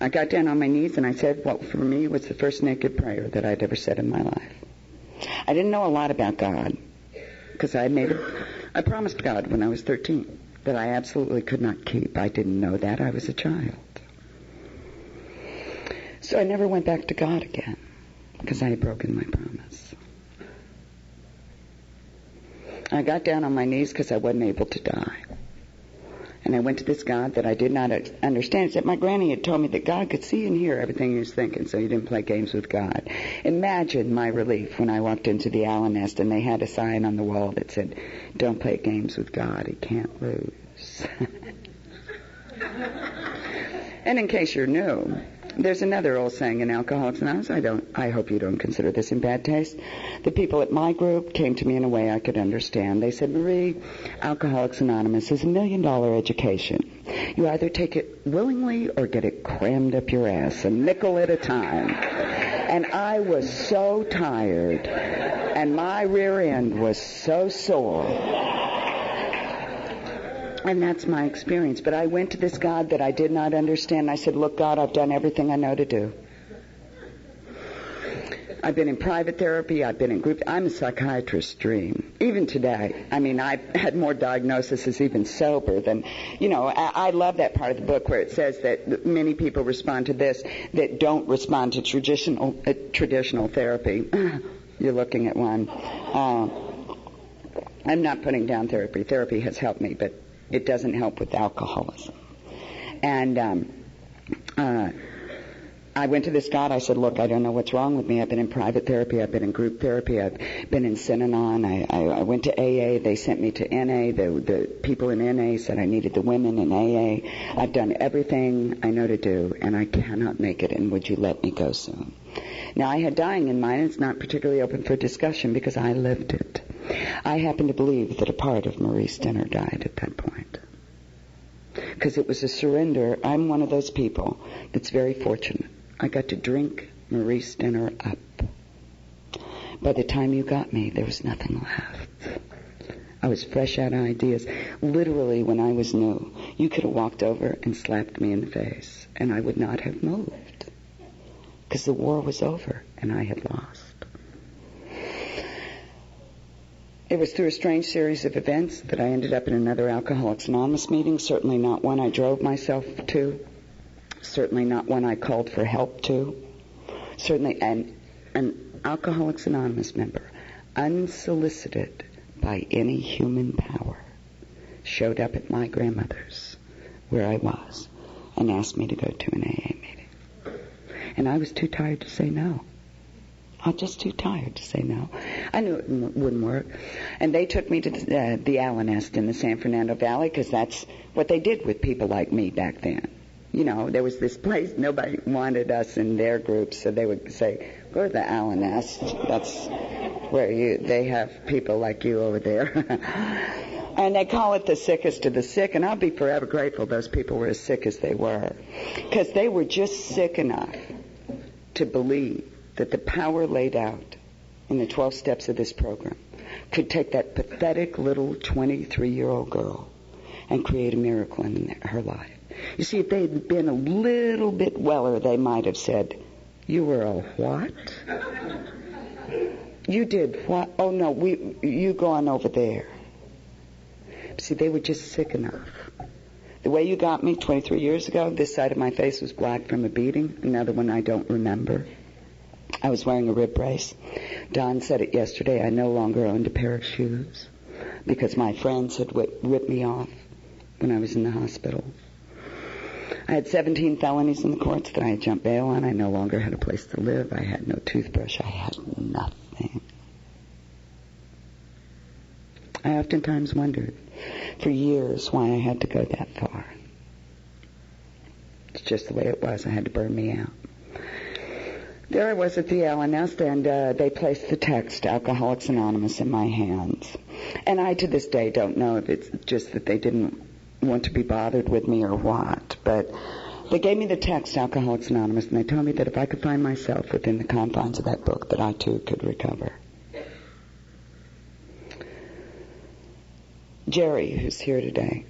I got down on my knees and I said what for me was the first naked prayer that I'd ever said in my life. I didn't know a lot about God because I promised God when I was 13 that I absolutely could not keep. I didn't know that. I was a child. So I never went back to God again because I had broken my promise. I got down on my knees because I wasn't able to die. And I went to this God that I did not understand. Except my granny had told me that God could see and hear everything he was thinking, so you didn't play games with God. Imagine my relief when I walked into the owl nest and they had a sign on the wall that said, "Don't play games with God, he can't lose." And in case you're new, there's another old saying in Alcoholics Anonymous. I hope you don't consider this in bad taste. The people at my group came to me in a way I could understand. They said, "Marie, Alcoholics Anonymous is $1 million education. You either take it willingly or get it crammed up your ass, a nickel at a time." And I was so tired, and my rear end was so sore. And that's my experience. But I went to this God that I did not understand. I said, "Look, God, I've done everything I know to do. I've been in private therapy. I've been in group. I'm a psychiatrist's dream. Even today. I mean, I've had more diagnoses even sober than, I love that part of the book where it says that many people respond to this that don't respond to traditional therapy." You're looking at one. I'm not putting down therapy. Therapy has helped me, but it doesn't help with alcoholism. And I went to this God. I said, "Look, I don't know what's wrong with me. I've been in private therapy. I've been in group therapy. I've been in Synanon. I went to AA. They sent me to NA. The people in NA said I needed the women in AA. I've done everything I know to do, and I cannot make it, and would you let me go soon?" Now, I had dying in mind. It's not particularly open for discussion because I lived it. I happen to believe that a part of Marie Stinner died at that point. Because it was a surrender. I'm one of those people that's very fortunate. I got to drink Marie Stinner up. By the time you got me, there was nothing left. I was fresh out of ideas. Literally, when I was new, you could have walked over and slapped me in the face, and I would not have moved. Because the war was over, and I had lost. It was through a strange series of events that I ended up in another Alcoholics Anonymous meeting, certainly not one I drove myself to, certainly not one I called for help to, certainly an Alcoholics Anonymous member, unsolicited by any human power, showed up at my grandmother's, where I was, and asked me to go to an AA meeting. And I was too tired to say no. I'm just too tired to say no. I knew it wouldn't work. And they took me to the Owl Nest in the San Fernando Valley because that's what they did with people like me back then. There was this place, nobody wanted us in their group, so they would say, "Go to the Owl Nest. That's where they have people like you over there." And they call it the sickest of the sick, and I'll be forever grateful those people were as sick as they were. Because they were just sick enough to believe that the power laid out in the 12 steps of this program could take that pathetic little 23-year-old girl and create a miracle in her life. You see, if they had been a little bit weller, they might have said, "You were a what? You did what? Oh, no, you go on over there." See, they were just sick enough. The way you got me 23 years ago, this side of my face was black from a beating, another one I don't remember. I was wearing a rib brace. Don said it yesterday. I no longer owned a pair of shoes because my friends had ripped me off when I was in the hospital. I had 17 felonies in the courts that I had jumped bail on. I no longer had a place to live. I had no toothbrush. I had nothing. I oftentimes wondered for years why I had to go that far. It's just the way it was. I had to burn me out. There I was at the Owl Nest, and they placed the text, Alcoholics Anonymous, in my hands. And I, to this day, don't know if it's just that they didn't want to be bothered with me or what. But they gave me the text, Alcoholics Anonymous, and they told me that if I could find myself within the confines of that book, that I, too, could recover. Jerry, who's here today,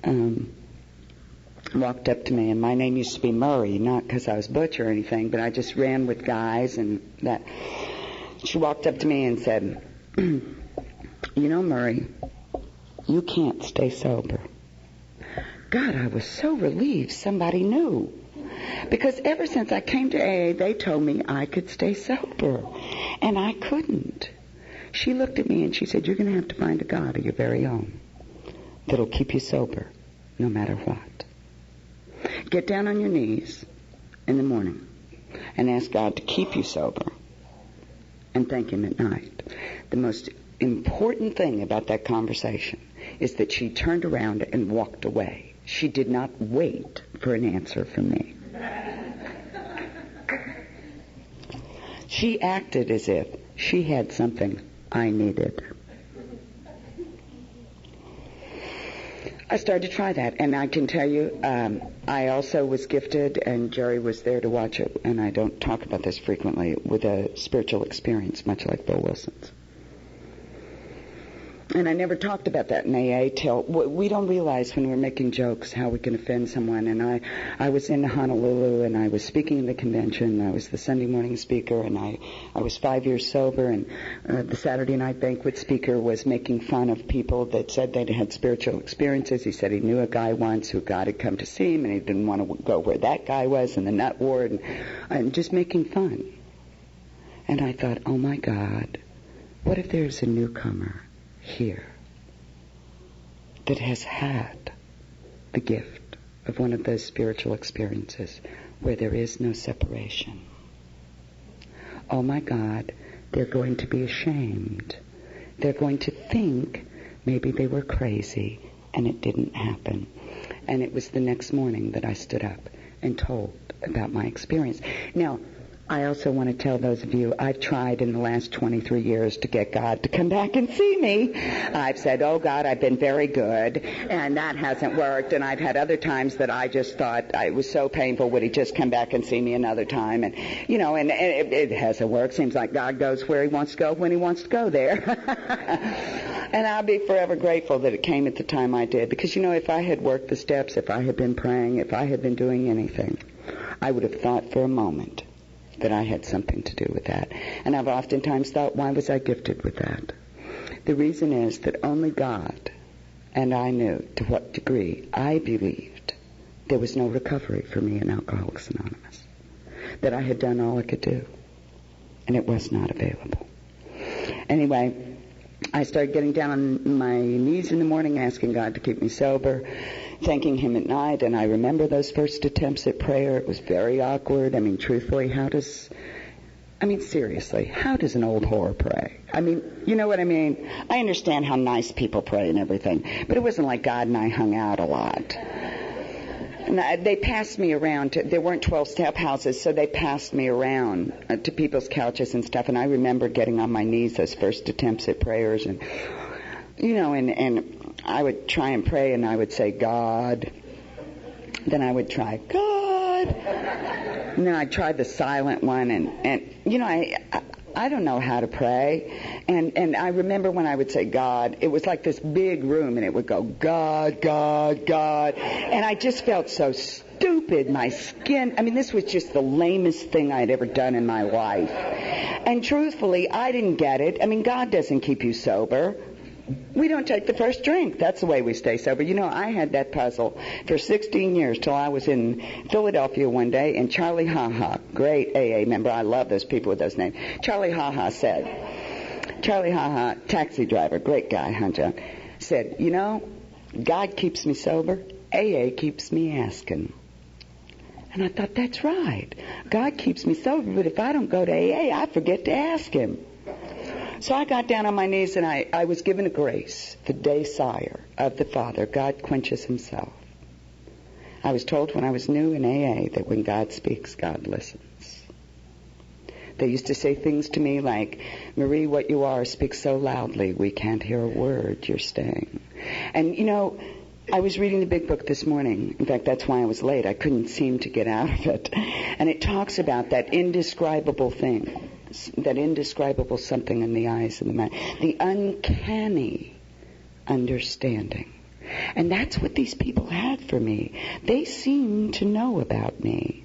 walked up to me, and my name used to be Murray, not because I was butch or anything, but I just ran with guys and that. She walked up to me and said, Murray, you can't stay sober. God, I was so relieved somebody knew. Because ever since I came to AA, they told me I could stay sober, and I couldn't. She looked at me and she said, you're going to have to find a God of your very own that'll keep you sober no matter what. Get down on your knees in the morning and ask God to keep you sober and thank Him at night. The most important thing about that conversation is that she turned around and walked away. She did not wait for an answer from me. She acted as if she had something I needed. I started to try that, and I can tell you, I also was gifted, and Jerry was there to watch it, and I don't talk about this frequently, with a spiritual experience, much like Bill Wilson's. And I never talked about that in AA till we don't realize when we're making jokes how we can offend someone. And I was in Honolulu, and I was speaking at the convention. I was the Sunday morning speaker, and I was 5 years sober. And the Saturday night banquet speaker was making fun of people that said they'd had spiritual experiences. He said he knew a guy once who God had come to see him, and he didn't want to go where that guy was in the nut ward, and just making fun. And I thought, oh my God, what if there's a newcomer here that has had the gift of one of those spiritual experiences where there is no separation? Oh my God, they're going to be ashamed. They're going to think maybe they were crazy and it didn't happen. And it was the next morning that I stood up and told about my experience. Now, I also want to tell those of you, I've tried in the last 23 years to get God to come back and see me. I've said, oh God, I've been very good, and that hasn't worked. And I've had other times that I just thought it was so painful, would He just come back and see me another time? And, you know, and it hasn't worked. Seems like God goes where He wants to go when He wants to go there. And I'll be forever grateful that it came at the time I did. Because, you know, if I had worked the steps, if I had been praying, if I had been doing anything, I would have thought for a moment that I had something to do with that. And I've oftentimes thought, why was I gifted with that? The reason is that only God and I knew to what degree I believed there was no recovery for me in Alcoholics Anonymous, that I had done all I could do, and it was not available. Anyway, I started getting down on my knees in the morning, asking God to keep me sober, thanking Him at night. And I remember those first attempts at prayer. It was very awkward. I mean, truthfully, seriously, how does an old whore pray? I mean, you know what I mean? I understand how nice people pray and everything, but it wasn't like God and I hung out a lot. And they passed me around. There weren't 12-step houses, so they passed me around to people's couches and stuff. And I remember getting on my knees those first attempts at prayers, and you know, and I would try and pray, and I would say, God. Then I would try, God. And then I'd try the silent one, and you know, I don't know how to pray. And I remember when I would say God, it was like this big room, and it would go, God, God, God. And I just felt so stupid. My skin, this was just the lamest thing I'd ever done in my life. And truthfully, I didn't get it. God doesn't keep you sober. We don't take the first drink. That's the way we stay sober. You know, I had that puzzle for 16 years till I was in Philadelphia one day, and Charlie Haha, great AA member, I love those people with those names. Charlie Haha, taxi driver, great guy, huh, John, said, you know, God keeps me sober, AA keeps me asking. And I thought, that's right. God keeps me sober, but if I don't go to AA, I forget to ask Him. So I got down on my knees, and I was given a grace, the day sire of the Father. God quenches Himself. I was told when I was new in AA that when God speaks, God listens. They used to say things to me like, Marie, what you are speaks so loudly, we can't hear a word you're saying. And, you know, I was reading the big book this morning. In fact, that's why I was late. I couldn't seem to get out of it. And it talks about that indescribable thing. That indescribable something in the eyes of the mind. The uncanny understanding. And that's what these people had for me. They seemed to know about me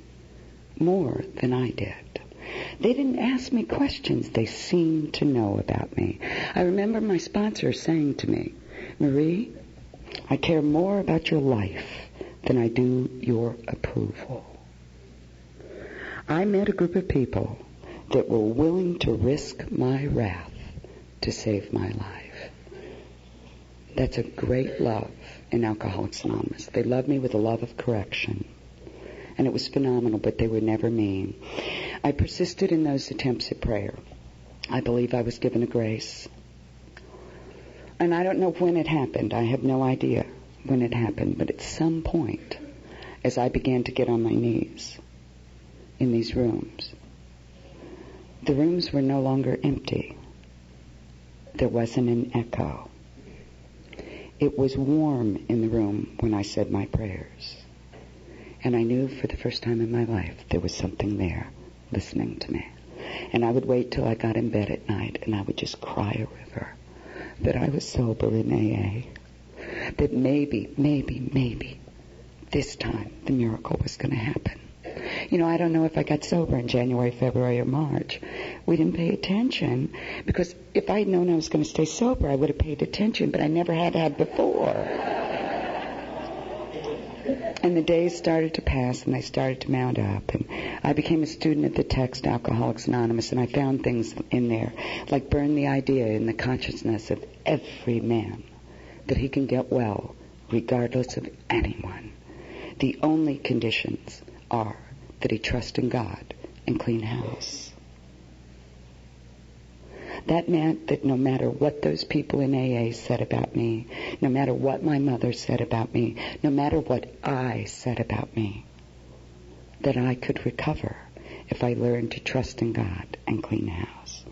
more than I did. They didn't ask me questions. They seemed to know about me. I remember my sponsor saying to me, Marie, I care more about your life than I do your approval. I met a group of people that were willing to risk my wrath to save my life. That's a great love in Alcoholics Anonymous. They love me with a love of correction. And it was phenomenal, but they were never mean. I persisted in those attempts at prayer. I believe I was given a grace. And I don't know when it happened. I have no idea when it happened. But at some point, as I began to get on my knees in these rooms, the rooms were no longer empty. There wasn't an echo. It was warm in the room when I said my prayers. And I knew for the first time in my life there was something there listening to me. And I would wait till I got in bed at night and I would just cry a river that I was sober in AA. That maybe this time the miracle was going to happen. You know, I don't know if I got sober in January, February, or March. We didn't pay attention because if I had known I was going to stay sober, I would have paid attention, but I never had before. And the days started to pass and they started to mount up. And I became a student at the text Alcoholics Anonymous, and I found things in there like burn the idea in the consciousness of every man that he can get well regardless of anyone. The only conditions are that he trust in God and clean house. That meant that no matter what those people in AA said about me, no matter what my mother said about me, no matter what I said about me, that I could recover if I learned to trust in God and clean house.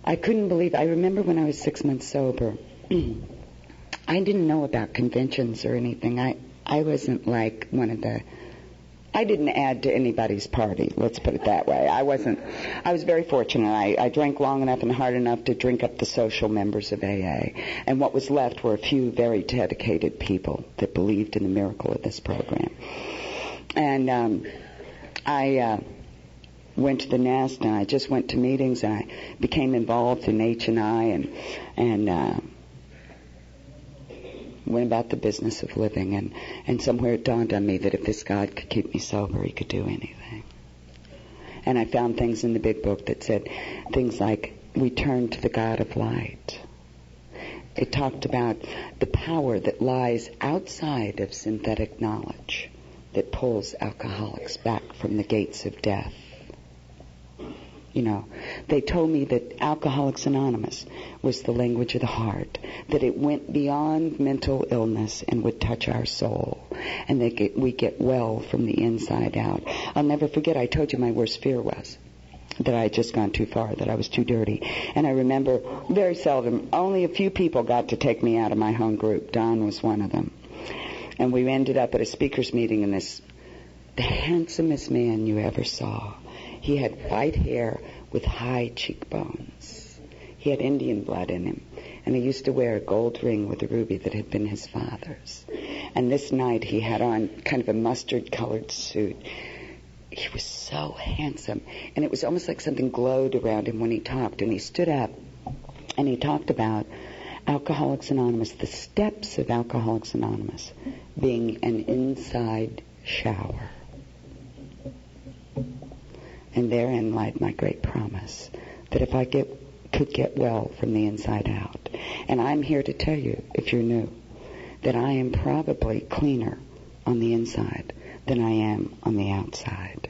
I couldn't believe, I remember when I was 6 months sober, I didn't know about conventions or anything. I wasn't like one of the, I didn't add to anybody's party, let's put it that way. I was very fortunate. I drank long enough and hard enough to drink up the social members of AA. And what was left were a few very dedicated people that believed in the miracle of this program. And I went to the nest, and I just went to meetings, and I became involved in H&I and went about the business of living, and somewhere it dawned on me that if this God could keep me sober, he could do anything. And I found things in the big book that said things like, we turn to the God of light. It talked about the power that lies outside of synthetic knowledge that pulls alcoholics back from the gates of death. You know, they told me that Alcoholics Anonymous was the language of the heart, that it went beyond mental illness and would touch our soul, and that we get well from the inside out. I'll never forget, I told you my worst fear was that I had just gone too far, that I was too dirty. And I remember very seldom, only a few people got to take me out of my home group. Don was one of them. And we ended up at a speaker's meeting, and the handsomest man you ever saw. He had white hair with high cheekbones. He had Indian blood in him. And he used to wear a gold ring with a ruby that had been his father's. And this night he had on kind of a mustard-colored suit. He was so handsome. And it was almost like something glowed around him when he talked. And he stood up and he talked about Alcoholics Anonymous, the steps of Alcoholics Anonymous being an inside shower. And therein lied my great promise, that if I could get well from the inside out. And I'm here to tell you, if you're new, that I am probably cleaner on the inside than I am on the outside.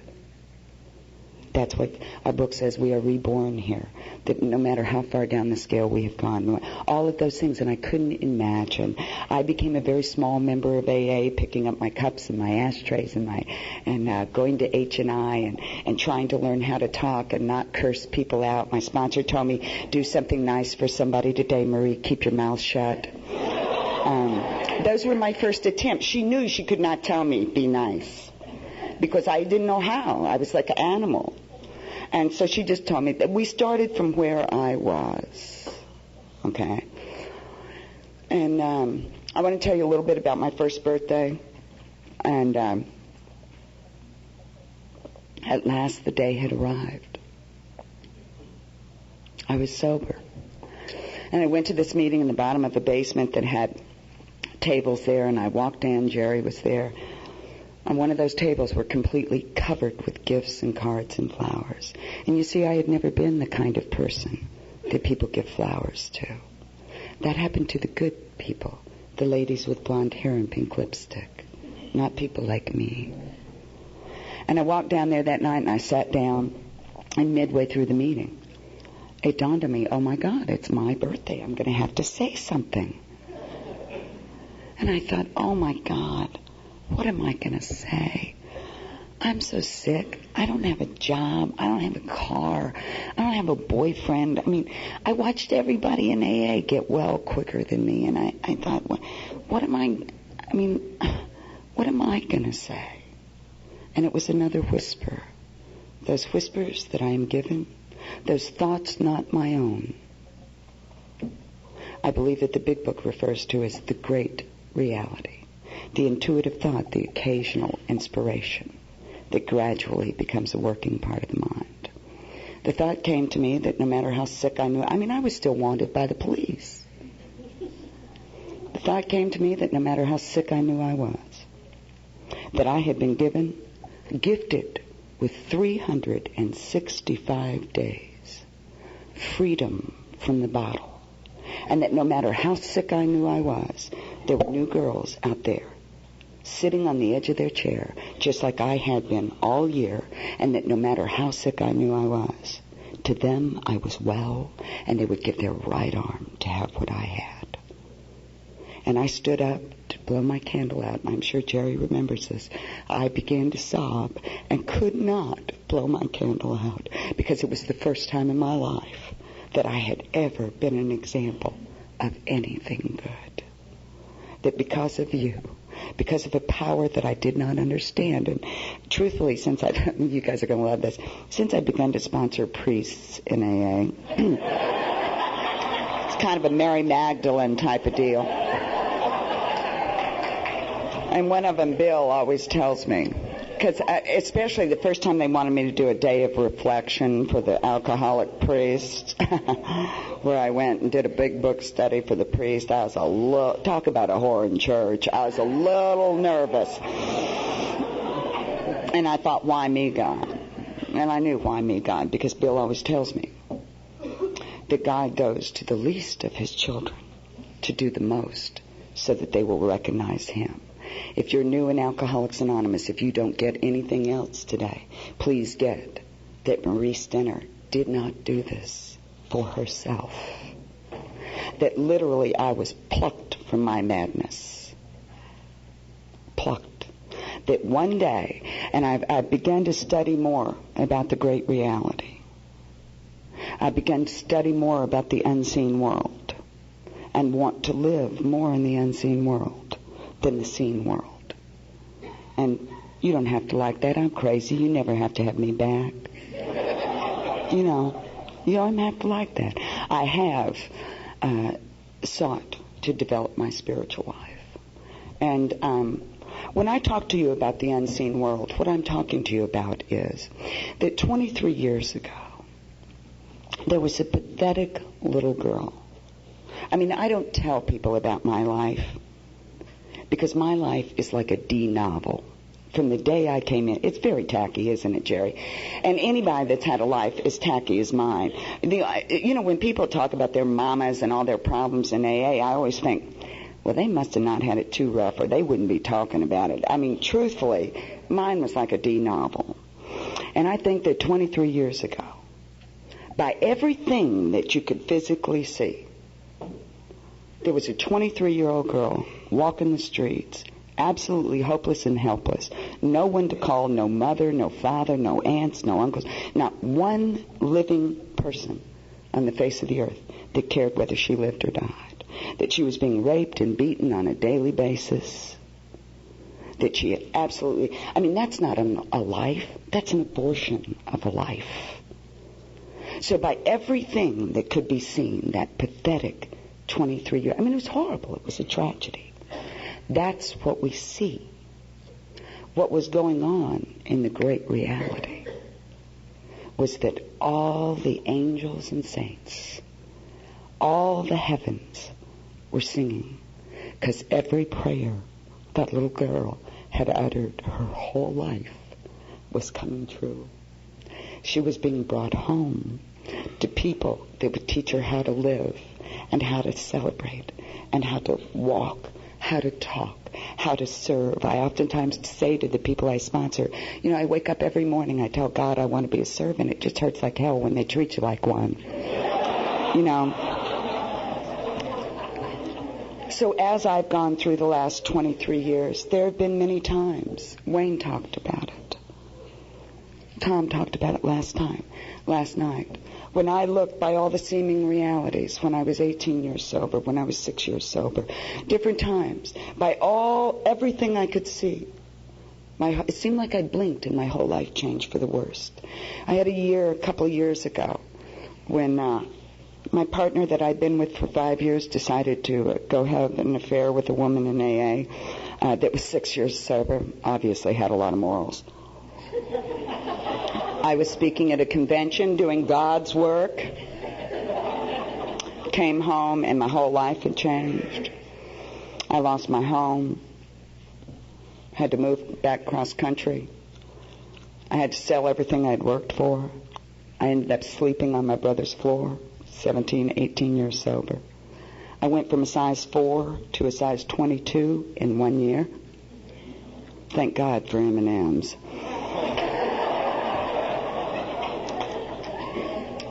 That's what our book says. We are reborn here. That no matter how far down the scale we have gone, all of those things, and I couldn't imagine. I became a very small member of AA, picking up my cups and my ashtrays and going to H&I and trying to learn how to talk and not curse people out. My sponsor told me, do something nice for somebody today, Marie. Keep your mouth shut. Those were my first attempts. She knew she could not tell me, be nice, because I didn't know how. I was like an animal. And so she just told me that we started from where I was. Okay? And I want to tell you a little bit about my first birthday. And at last the day had arrived. I was sober. And I went to this meeting in the bottom of a basement that had tables there, and I walked in, Jerry was there. And one of those tables were completely covered with gifts and cards and flowers. And you see, I had never been the kind of person that people give flowers to. That happened to the good people, the ladies with blonde hair and pink lipstick, not people like me. And I walked down there that night and I sat down, and midway through the meeting, it dawned on me, oh my God, it's my birthday. I'm going to have to say something. And I thought, oh my God, what am I going to say? I'm so sick. I don't have a job. I don't have a car. I don't have a boyfriend. I mean, I watched everybody in AA get well quicker than me, and I thought, what am I going to say? And it was another whisper. Those whispers that I am given, those thoughts not my own. I believe that the Big Book refers to as the great reality, the intuitive thought, the occasional inspiration that gradually becomes a working part of the mind. The thought came to me that no matter how sick I was still wanted by the police. The thought came to me that no matter how sick I knew I was, that I had been gifted with 365 days, freedom from the bottle, and that no matter how sick I knew I was, there were new girls out there sitting on the edge of their chair, just like I had been all year, and that no matter how sick I knew I was, to them I was well, and they would give their right arm to have what I had. And I stood up to blow my candle out, and I'm sure Jerry remembers this. I began to sob and could not blow my candle out because it was the first time in my life that I had ever been an example of anything good. That because of you, because of a power that I did not understand, and truthfully, you guys are going to love this, since I've begun to sponsor priests in AA, it's kind of a Mary Magdalene type of deal. And one of them, Bill, always tells me, because especially the first time they wanted me to do a day of reflection for the alcoholic priests, where I went and did a big book study for the priest, I was talk about a whore in church. I was a little nervous. And I thought, why me, God? And I knew why me, God, because Bill always tells me that God goes to the least of his children to do the most so that they will recognize him. If you're new in Alcoholics Anonymous, if you don't get anything else today, please get that Marie Stenner did not do this for herself. That literally I was plucked from my madness. Plucked. That one day, and I began to study more about the great reality. I began to study more about the unseen world and want to live more in the unseen world than the seen world. And you don't have to like that. I'm crazy. You never have to have me back. You don't have to like that. I have sought to develop my spiritual life. And when I talk to you about the unseen world, what I'm talking to you about is that 23 years ago, there was a pathetic little girl. I mean, I don't tell people about my life because my life is like a D novel. From the day I came in, it's very tacky, isn't it, Jerry? And anybody that's had a life as tacky as mine. When people talk about their mamas and all their problems in AA, I always think, well, they must have not had it too rough or they wouldn't be talking about it. I mean, truthfully, mine was like a D novel. And I think that 23 years ago, by everything that you could physically see, there was a 23-year-old girl walking the streets, absolutely hopeless and helpless. No one to call, no mother, no father, no aunts, no uncles. Not one living person on the face of the earth that cared whether she lived or died. That she was being raped and beaten on a daily basis. That she had absolutely... I mean, that's not a life. That's an abortion of a life. So by everything that could be seen, that pathetic 23-year... I mean, it was horrible. It was a tragedy. That's what we see. What was going on in the great reality was that all the angels and saints, all the heavens were singing, because every prayer that little girl had uttered her whole life was coming true. She was being brought home to people that would teach her how to live and how to celebrate and how to walk, how to talk, how to serve. I oftentimes say to the people I sponsor, I wake up every morning, I tell God I want to be a servant. It just hurts like hell when they treat you like one. So as I've gone through the last 23 years, there have been many times. Wayne talked about it. Tom talked about it last night. When I looked by all the seeming realities, when I was 18 years sober, when I was 6 years sober, different times, by everything I could see, it seemed like I blinked and my whole life changed for the worst. I had a couple of years ago, when my partner that I'd been with for 5 years decided to go have an affair with a woman in AA that was 6 years sober, obviously had a lot of morals. I was speaking at a convention doing God's work. Came home and my whole life had changed. I lost my home. Had to move back cross country. I had to sell everything I'd worked for. I ended up sleeping on my brother's floor, 17, 18 years sober. I went from a size 4 to a size 22 in 1 year. Thank God for M&Ms.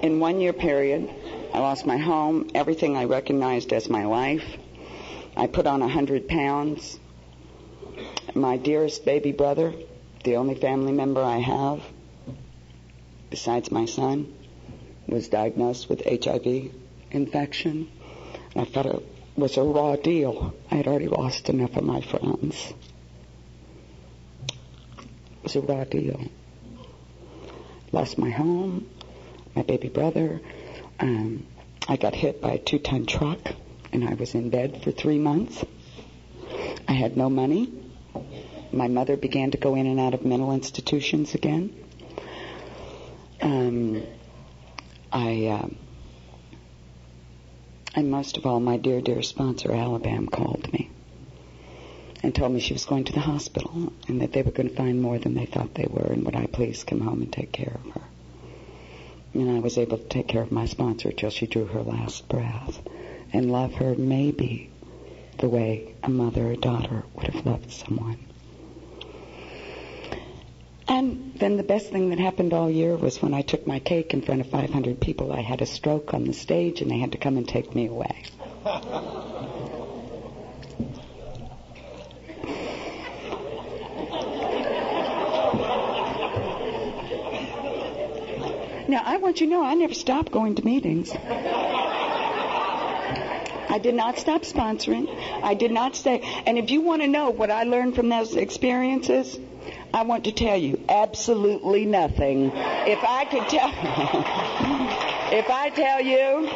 In 1 year period, I lost my home, everything I recognized as my life. I put on 100 pounds. My dearest baby brother, the only family member I have, besides my son, was diagnosed with HIV infection. I thought it was a raw deal. I had already lost enough of my friends. It was a raw deal. Lost my home. My baby brother, I got hit by a 2-ton truck, and I was in bed for 3 months. I had no money. My mother began to go in and out of mental institutions again. And most of all, my dear, dear sponsor, Alabama, called me and told me she was going to the hospital and that they were going to find more than they thought they were, and would I please come home and take care of her. And I was able to take care of my sponsor till she drew her last breath and love her maybe the way a mother or daughter would have loved someone. And then the best thing that happened all year was when I took my cake in front of 500 people, I had a stroke on the stage and they had to come and take me away. Now, I want you to know I never stopped going to meetings. I did not stop sponsoring. I did not stay. And if you want to know what I learned from those experiences, I want to tell you absolutely nothing. If I tell you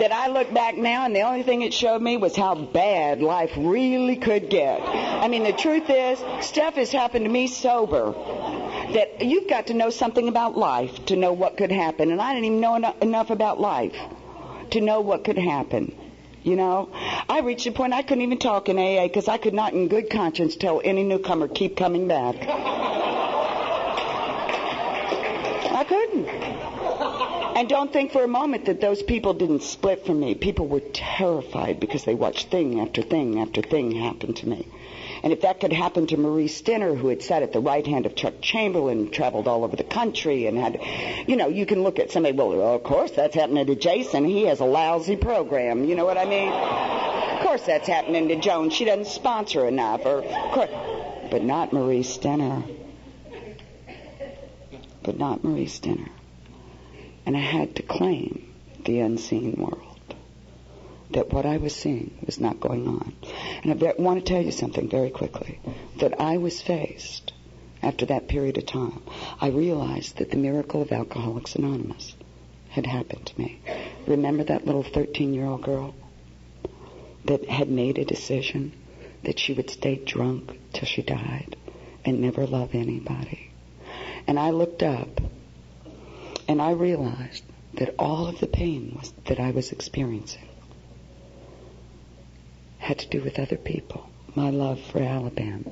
that I look back now and the only thing it showed me was how bad life really could get. I mean, the truth is, stuff has happened to me sober. That you've got to know something about life to know what could happen. And I didn't even know enough about life to know what could happen. I reached a point I couldn't even talk in AA because I could not in good conscience tell any newcomer, keep coming back. I couldn't. And don't think for a moment that those people didn't split from me. People were terrified because they watched thing after thing after thing happen to me. And if that could happen to Marie Stinner, who had sat at the right hand of Chuck Chamberlain, traveled all over the country, and had, you can look at somebody, well, of course that's happening to Jason. He has a lousy program. You know what I mean? Of course that's happening to Joan. She doesn't sponsor enough. But not Marie Stinner. But not Marie Stinner. And I had to claim the unseen world. That what I was seeing was not going on. And I want to tell you something very quickly. That I was faced, after that period of time, I realized that the miracle of Alcoholics Anonymous had happened to me. Remember that little 13-year-old girl that had made a decision that she would stay drunk till she died and never love anybody? And I looked up and I realized that all of the pain that I was experiencing had to do with other people. My love for Alabama,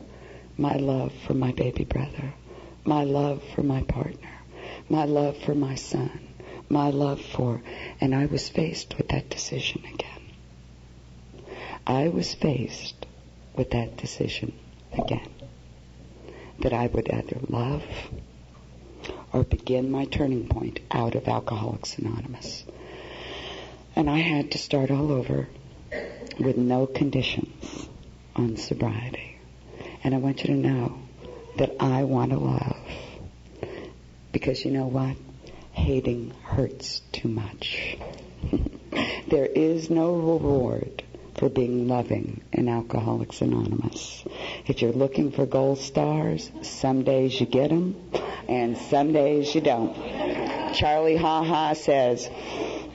my love for my baby brother, my love for my partner, my love for my son, my love for... And I was faced with that decision again. I was faced with that decision again, that I would either love or begin my turning point out of Alcoholics Anonymous. And I had to start all over with no conditions on sobriety. And I want you to know that I want to love. Because you know what? Hating hurts too much. There is no reward for being loving in Alcoholics Anonymous. If you're looking for gold stars, some days you get them, and some days you don't. Charlie Ha Ha says,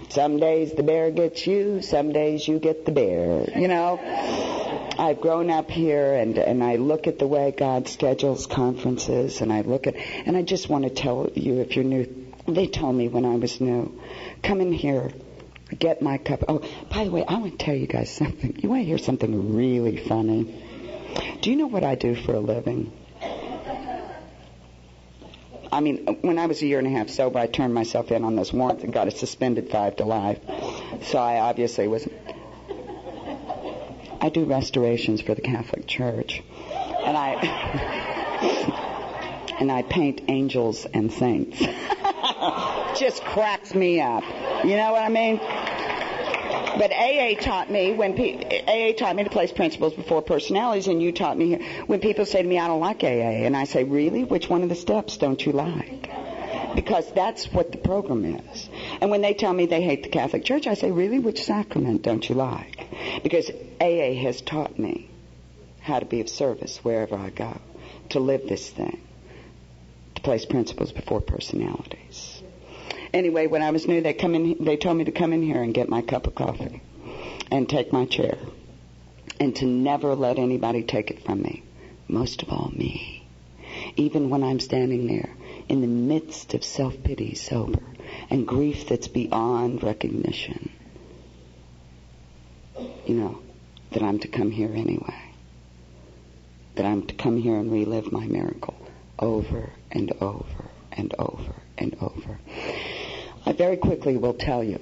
some days the bear gets you, some days you get the bear. You know, I've grown up here, and I look at the way God schedules conferences, and I just want to tell you, if you're new, they told me when I was new, come in here, get my cup. Oh, by the way, I want to tell you guys something. You want to hear something really funny? Do you know what I do for a living? I mean, when I was a year and a half sober, I turned myself in on those warrants and got a suspended 5 to life. So I obviously was... I do restorations for the Catholic Church. And I paint angels and saints. Just cracks me up. You know what I mean? But AA taught me to place principles before personalities, and you taught me when people say to me, I don't like AA, and I say, really? Which one of the steps don't you like? Because that's what the program is. And when they tell me they hate the Catholic Church, I say, really? Which sacrament don't you like? Because AA has taught me how to be of service wherever I go, to live this thing, to place principles before personalities. Anyway, when I was new, they told me to come in here and get my cup of coffee and take my chair and to never let anybody take it from me, most of all me. Even when I'm standing there in the midst of self-pity, sober, and grief that's beyond recognition, you know, that I'm to come here anyway, that I'm to come here and relive my miracle over and over and over and over. I very quickly will tell you,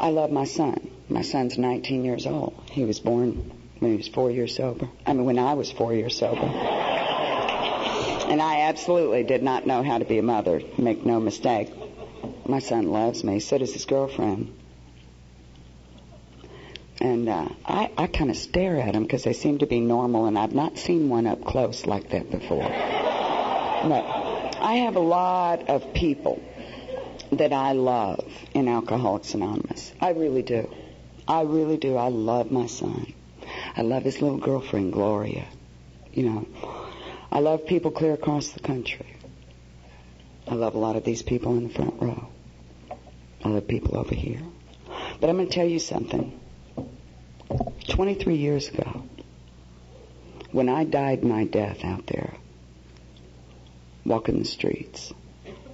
I love my son. My son's 19 years old. He was born when he was 4 years sober. When I was 4 years sober. And I absolutely did not know how to be a mother. Make no mistake. My son loves me. So does his girlfriend. And I kind of stare at them because they seem to be normal, and I've not seen one up close like that before. But I have a lot of people that I love in Alcoholics Anonymous. I really do. I really do. I love my son. I love his little girlfriend, Gloria. You know, I love people clear across the country. I love a lot of these people in the front row. I love people over here. But I'm going to tell you something. 23 years ago, when I died my death out there, walking the streets,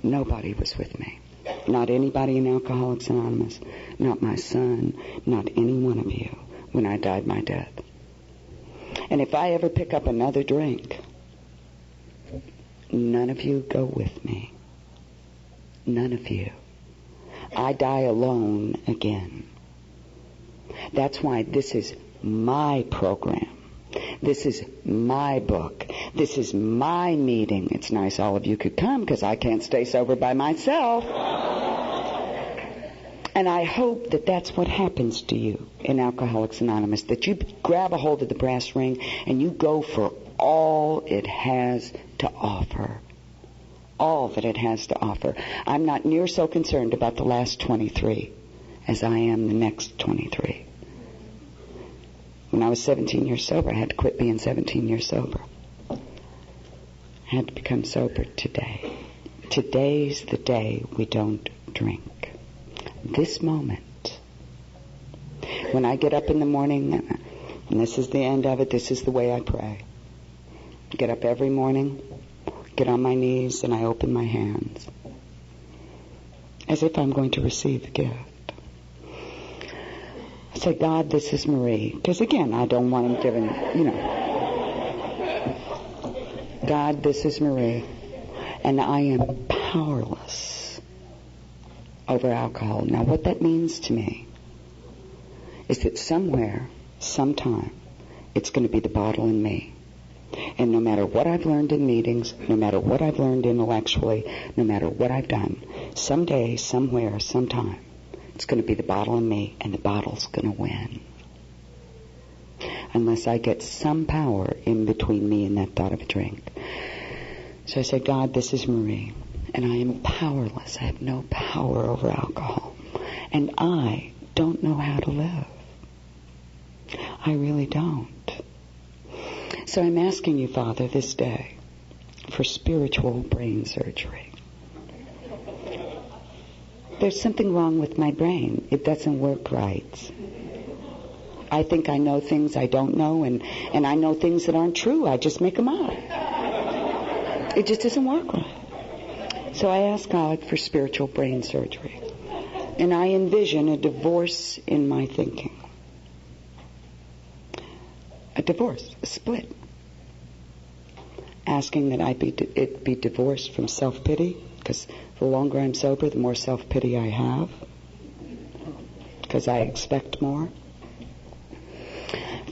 nobody was with me. Not anybody in Alcoholics Anonymous, not my son, not any one of you, when I died my death. And if I ever pick up another drink, none of you go with me. None of you. I die alone again. That's why this is my program. This is my book. This is my meeting. It's nice all of you could come because I can't stay sober by myself. And I hope that that's what happens to you in Alcoholics Anonymous, that you grab a hold of the brass ring and you go for all it has to offer. All that it has to offer. I'm not near so concerned about the last 23 as I am the next 23. When I was 17 years sober, I had to quit being 17 years sober. I had to become sober today. Today's the day we don't drink. This moment. When I get up in the morning, and this is the end of it, this is the way I pray. Get up every morning, get on my knees, and I open my hands. As if I'm going to receive the gift. I say, God, this is Marie. Because again, I don't want him giving, God, this is Marie. And I am powerless over alcohol. Now, what that means to me is that somewhere, sometime, it's going to be the bottle in me. And no matter what I've learned in meetings, no matter what I've learned intellectually, no matter what I've done, someday, somewhere, sometime, it's going to be the bottle in me, and the bottle's going to win. Unless I get some power in between me and that thought of a drink. So I said, God, this is Marie, and I am powerless. I have no power over alcohol. And I don't know how to live. I really don't. So I'm asking you, Father, this day for spiritual brain surgery. There's something wrong with my brain. It doesn't work right. I think I know things I don't know, and I know things that aren't true. I just make them up. It just doesn't work right. So I ask God for spiritual brain surgery. And I envision a divorce in my thinking. A divorce, a split. Asking that it be divorced from self-pity, because the longer I'm sober, the more self-pity I have, because I expect more.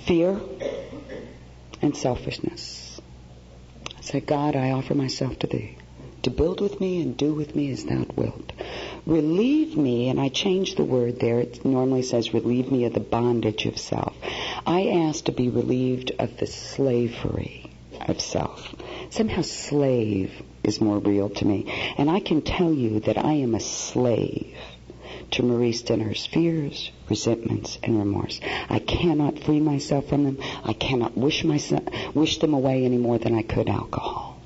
Fear and selfishness. I say, God, I offer myself to Thee, to build with me and do with me as Thou wilt. Relieve me, and I change the word there. It normally says relieve me of the bondage of self. I ask to be relieved of the slavery of self. Somehow slave is more real to me. And I can tell you that I am a slave to Marie Stinner's fears, resentments, and remorse. I cannot free myself from them. I cannot wish them away any more than I could alcohol.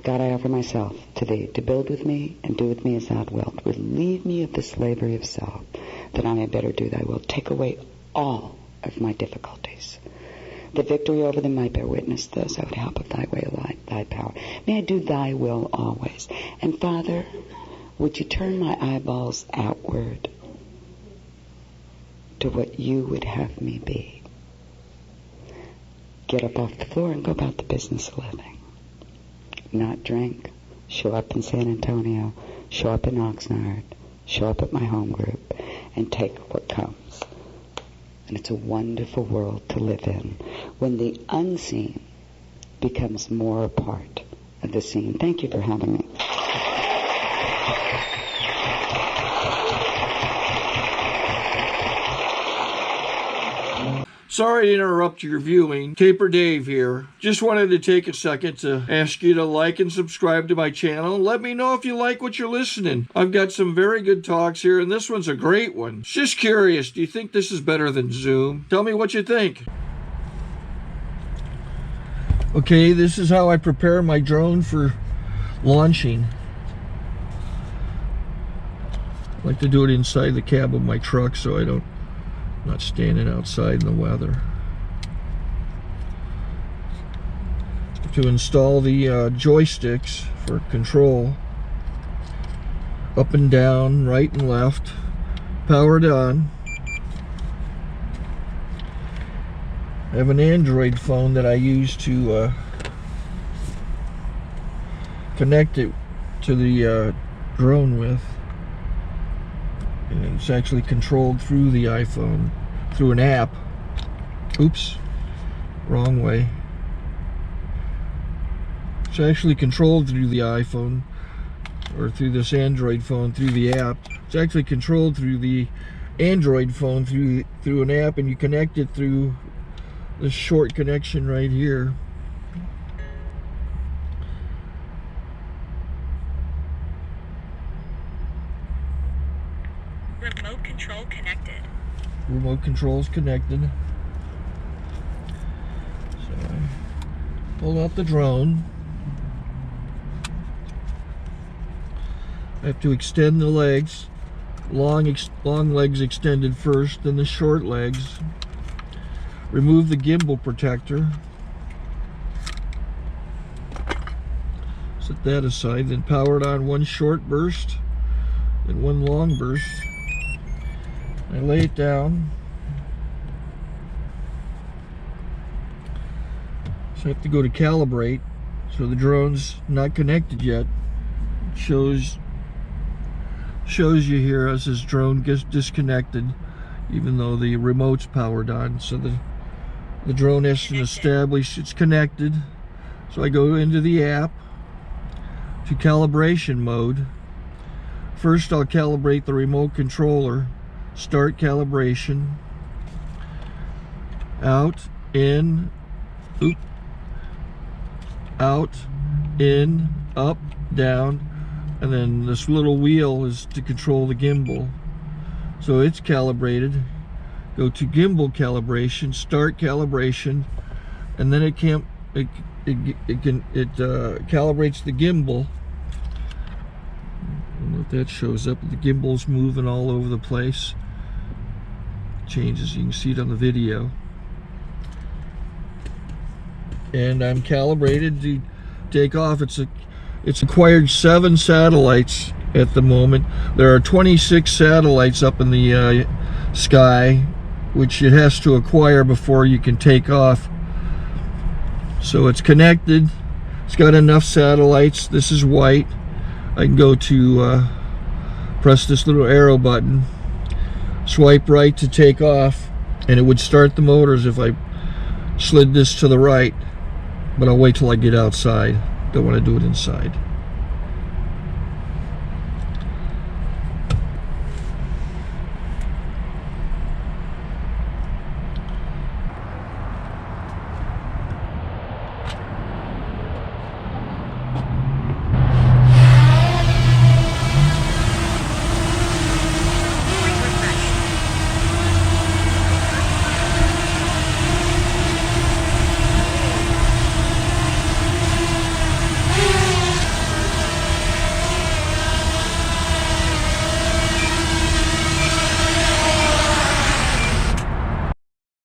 God, I offer myself to Thee, to build with me and do with me as Thou wilt. Relieve me of the slavery of self, that I may better do Thy will. Take away all of my difficulties. The victory over them might bear witness, thus I would help of Thy way, Thy power. May I do Thy will always. And Father, would You turn my eyeballs outward to what You would have me be? Get up off the floor and go about the business of living. Not drink. Show up in San Antonio. Show up in Oxnard. Show up at my home group. And take what comes. And it's a wonderful world to live in when the unseen becomes more a part of the seen. Thank you for having me. Sorry to interrupt your viewing. Taper Dave here. Just wanted to take a second to ask you to like and subscribe to my channel. Let me know if you like what you're listening. I've got some very good talks here, and this one's a great one. Just curious, do you think this is better than Zoom? Tell me what you think. Okay, this is how I prepare my drone for launching. I like to do it inside the cab of my truck so I'm not standing outside in the weather. To install the joysticks for control, up and down, right and left, powered on. I have an Android phone that I use to connect it to the drone with. And it's actually controlled through the iPhone, through an app. Oops, wrong way. It's actually controlled through the iPhone, or through this Android phone, through the app. It's actually controlled through the Android phone, through an app, and you connect it through this short connection right here. Remote control connected. Remote control's connected. So I pull out the drone. I have to extend the legs. Long legs extended first, then the short legs. Remove the gimbal protector. Set that aside, then power it on one short burst and one long burst. I lay it down. So I have to go to calibrate. So the drone's not connected yet. It shows you here as this drone gets disconnected. even though the remote's powered on. So the drone has to establish it's connected. So I go into the app to calibration mode. First I'll calibrate the remote controller. Start calibration. Out, in, oop, out, in, up, down, and then this little wheel is to control the gimbal. So it's calibrated. Go to gimbal calibration, start calibration, and then it calibrates the gimbal. I don't know if that shows up. The gimbal's moving all over the place. Changes, you can see it on the video. And I'm calibrated to take off. It's acquired 7 satellites at the moment. There are 26 satellites up in the sky, which it has to acquire before you can take off. So it's connected. It's got enough satellites. This is white. I can go to press this little arrow button, swipe right to take off, and it would start the motors if I slid this to the right. But I'll wait till I get outside. Don't want to do it inside.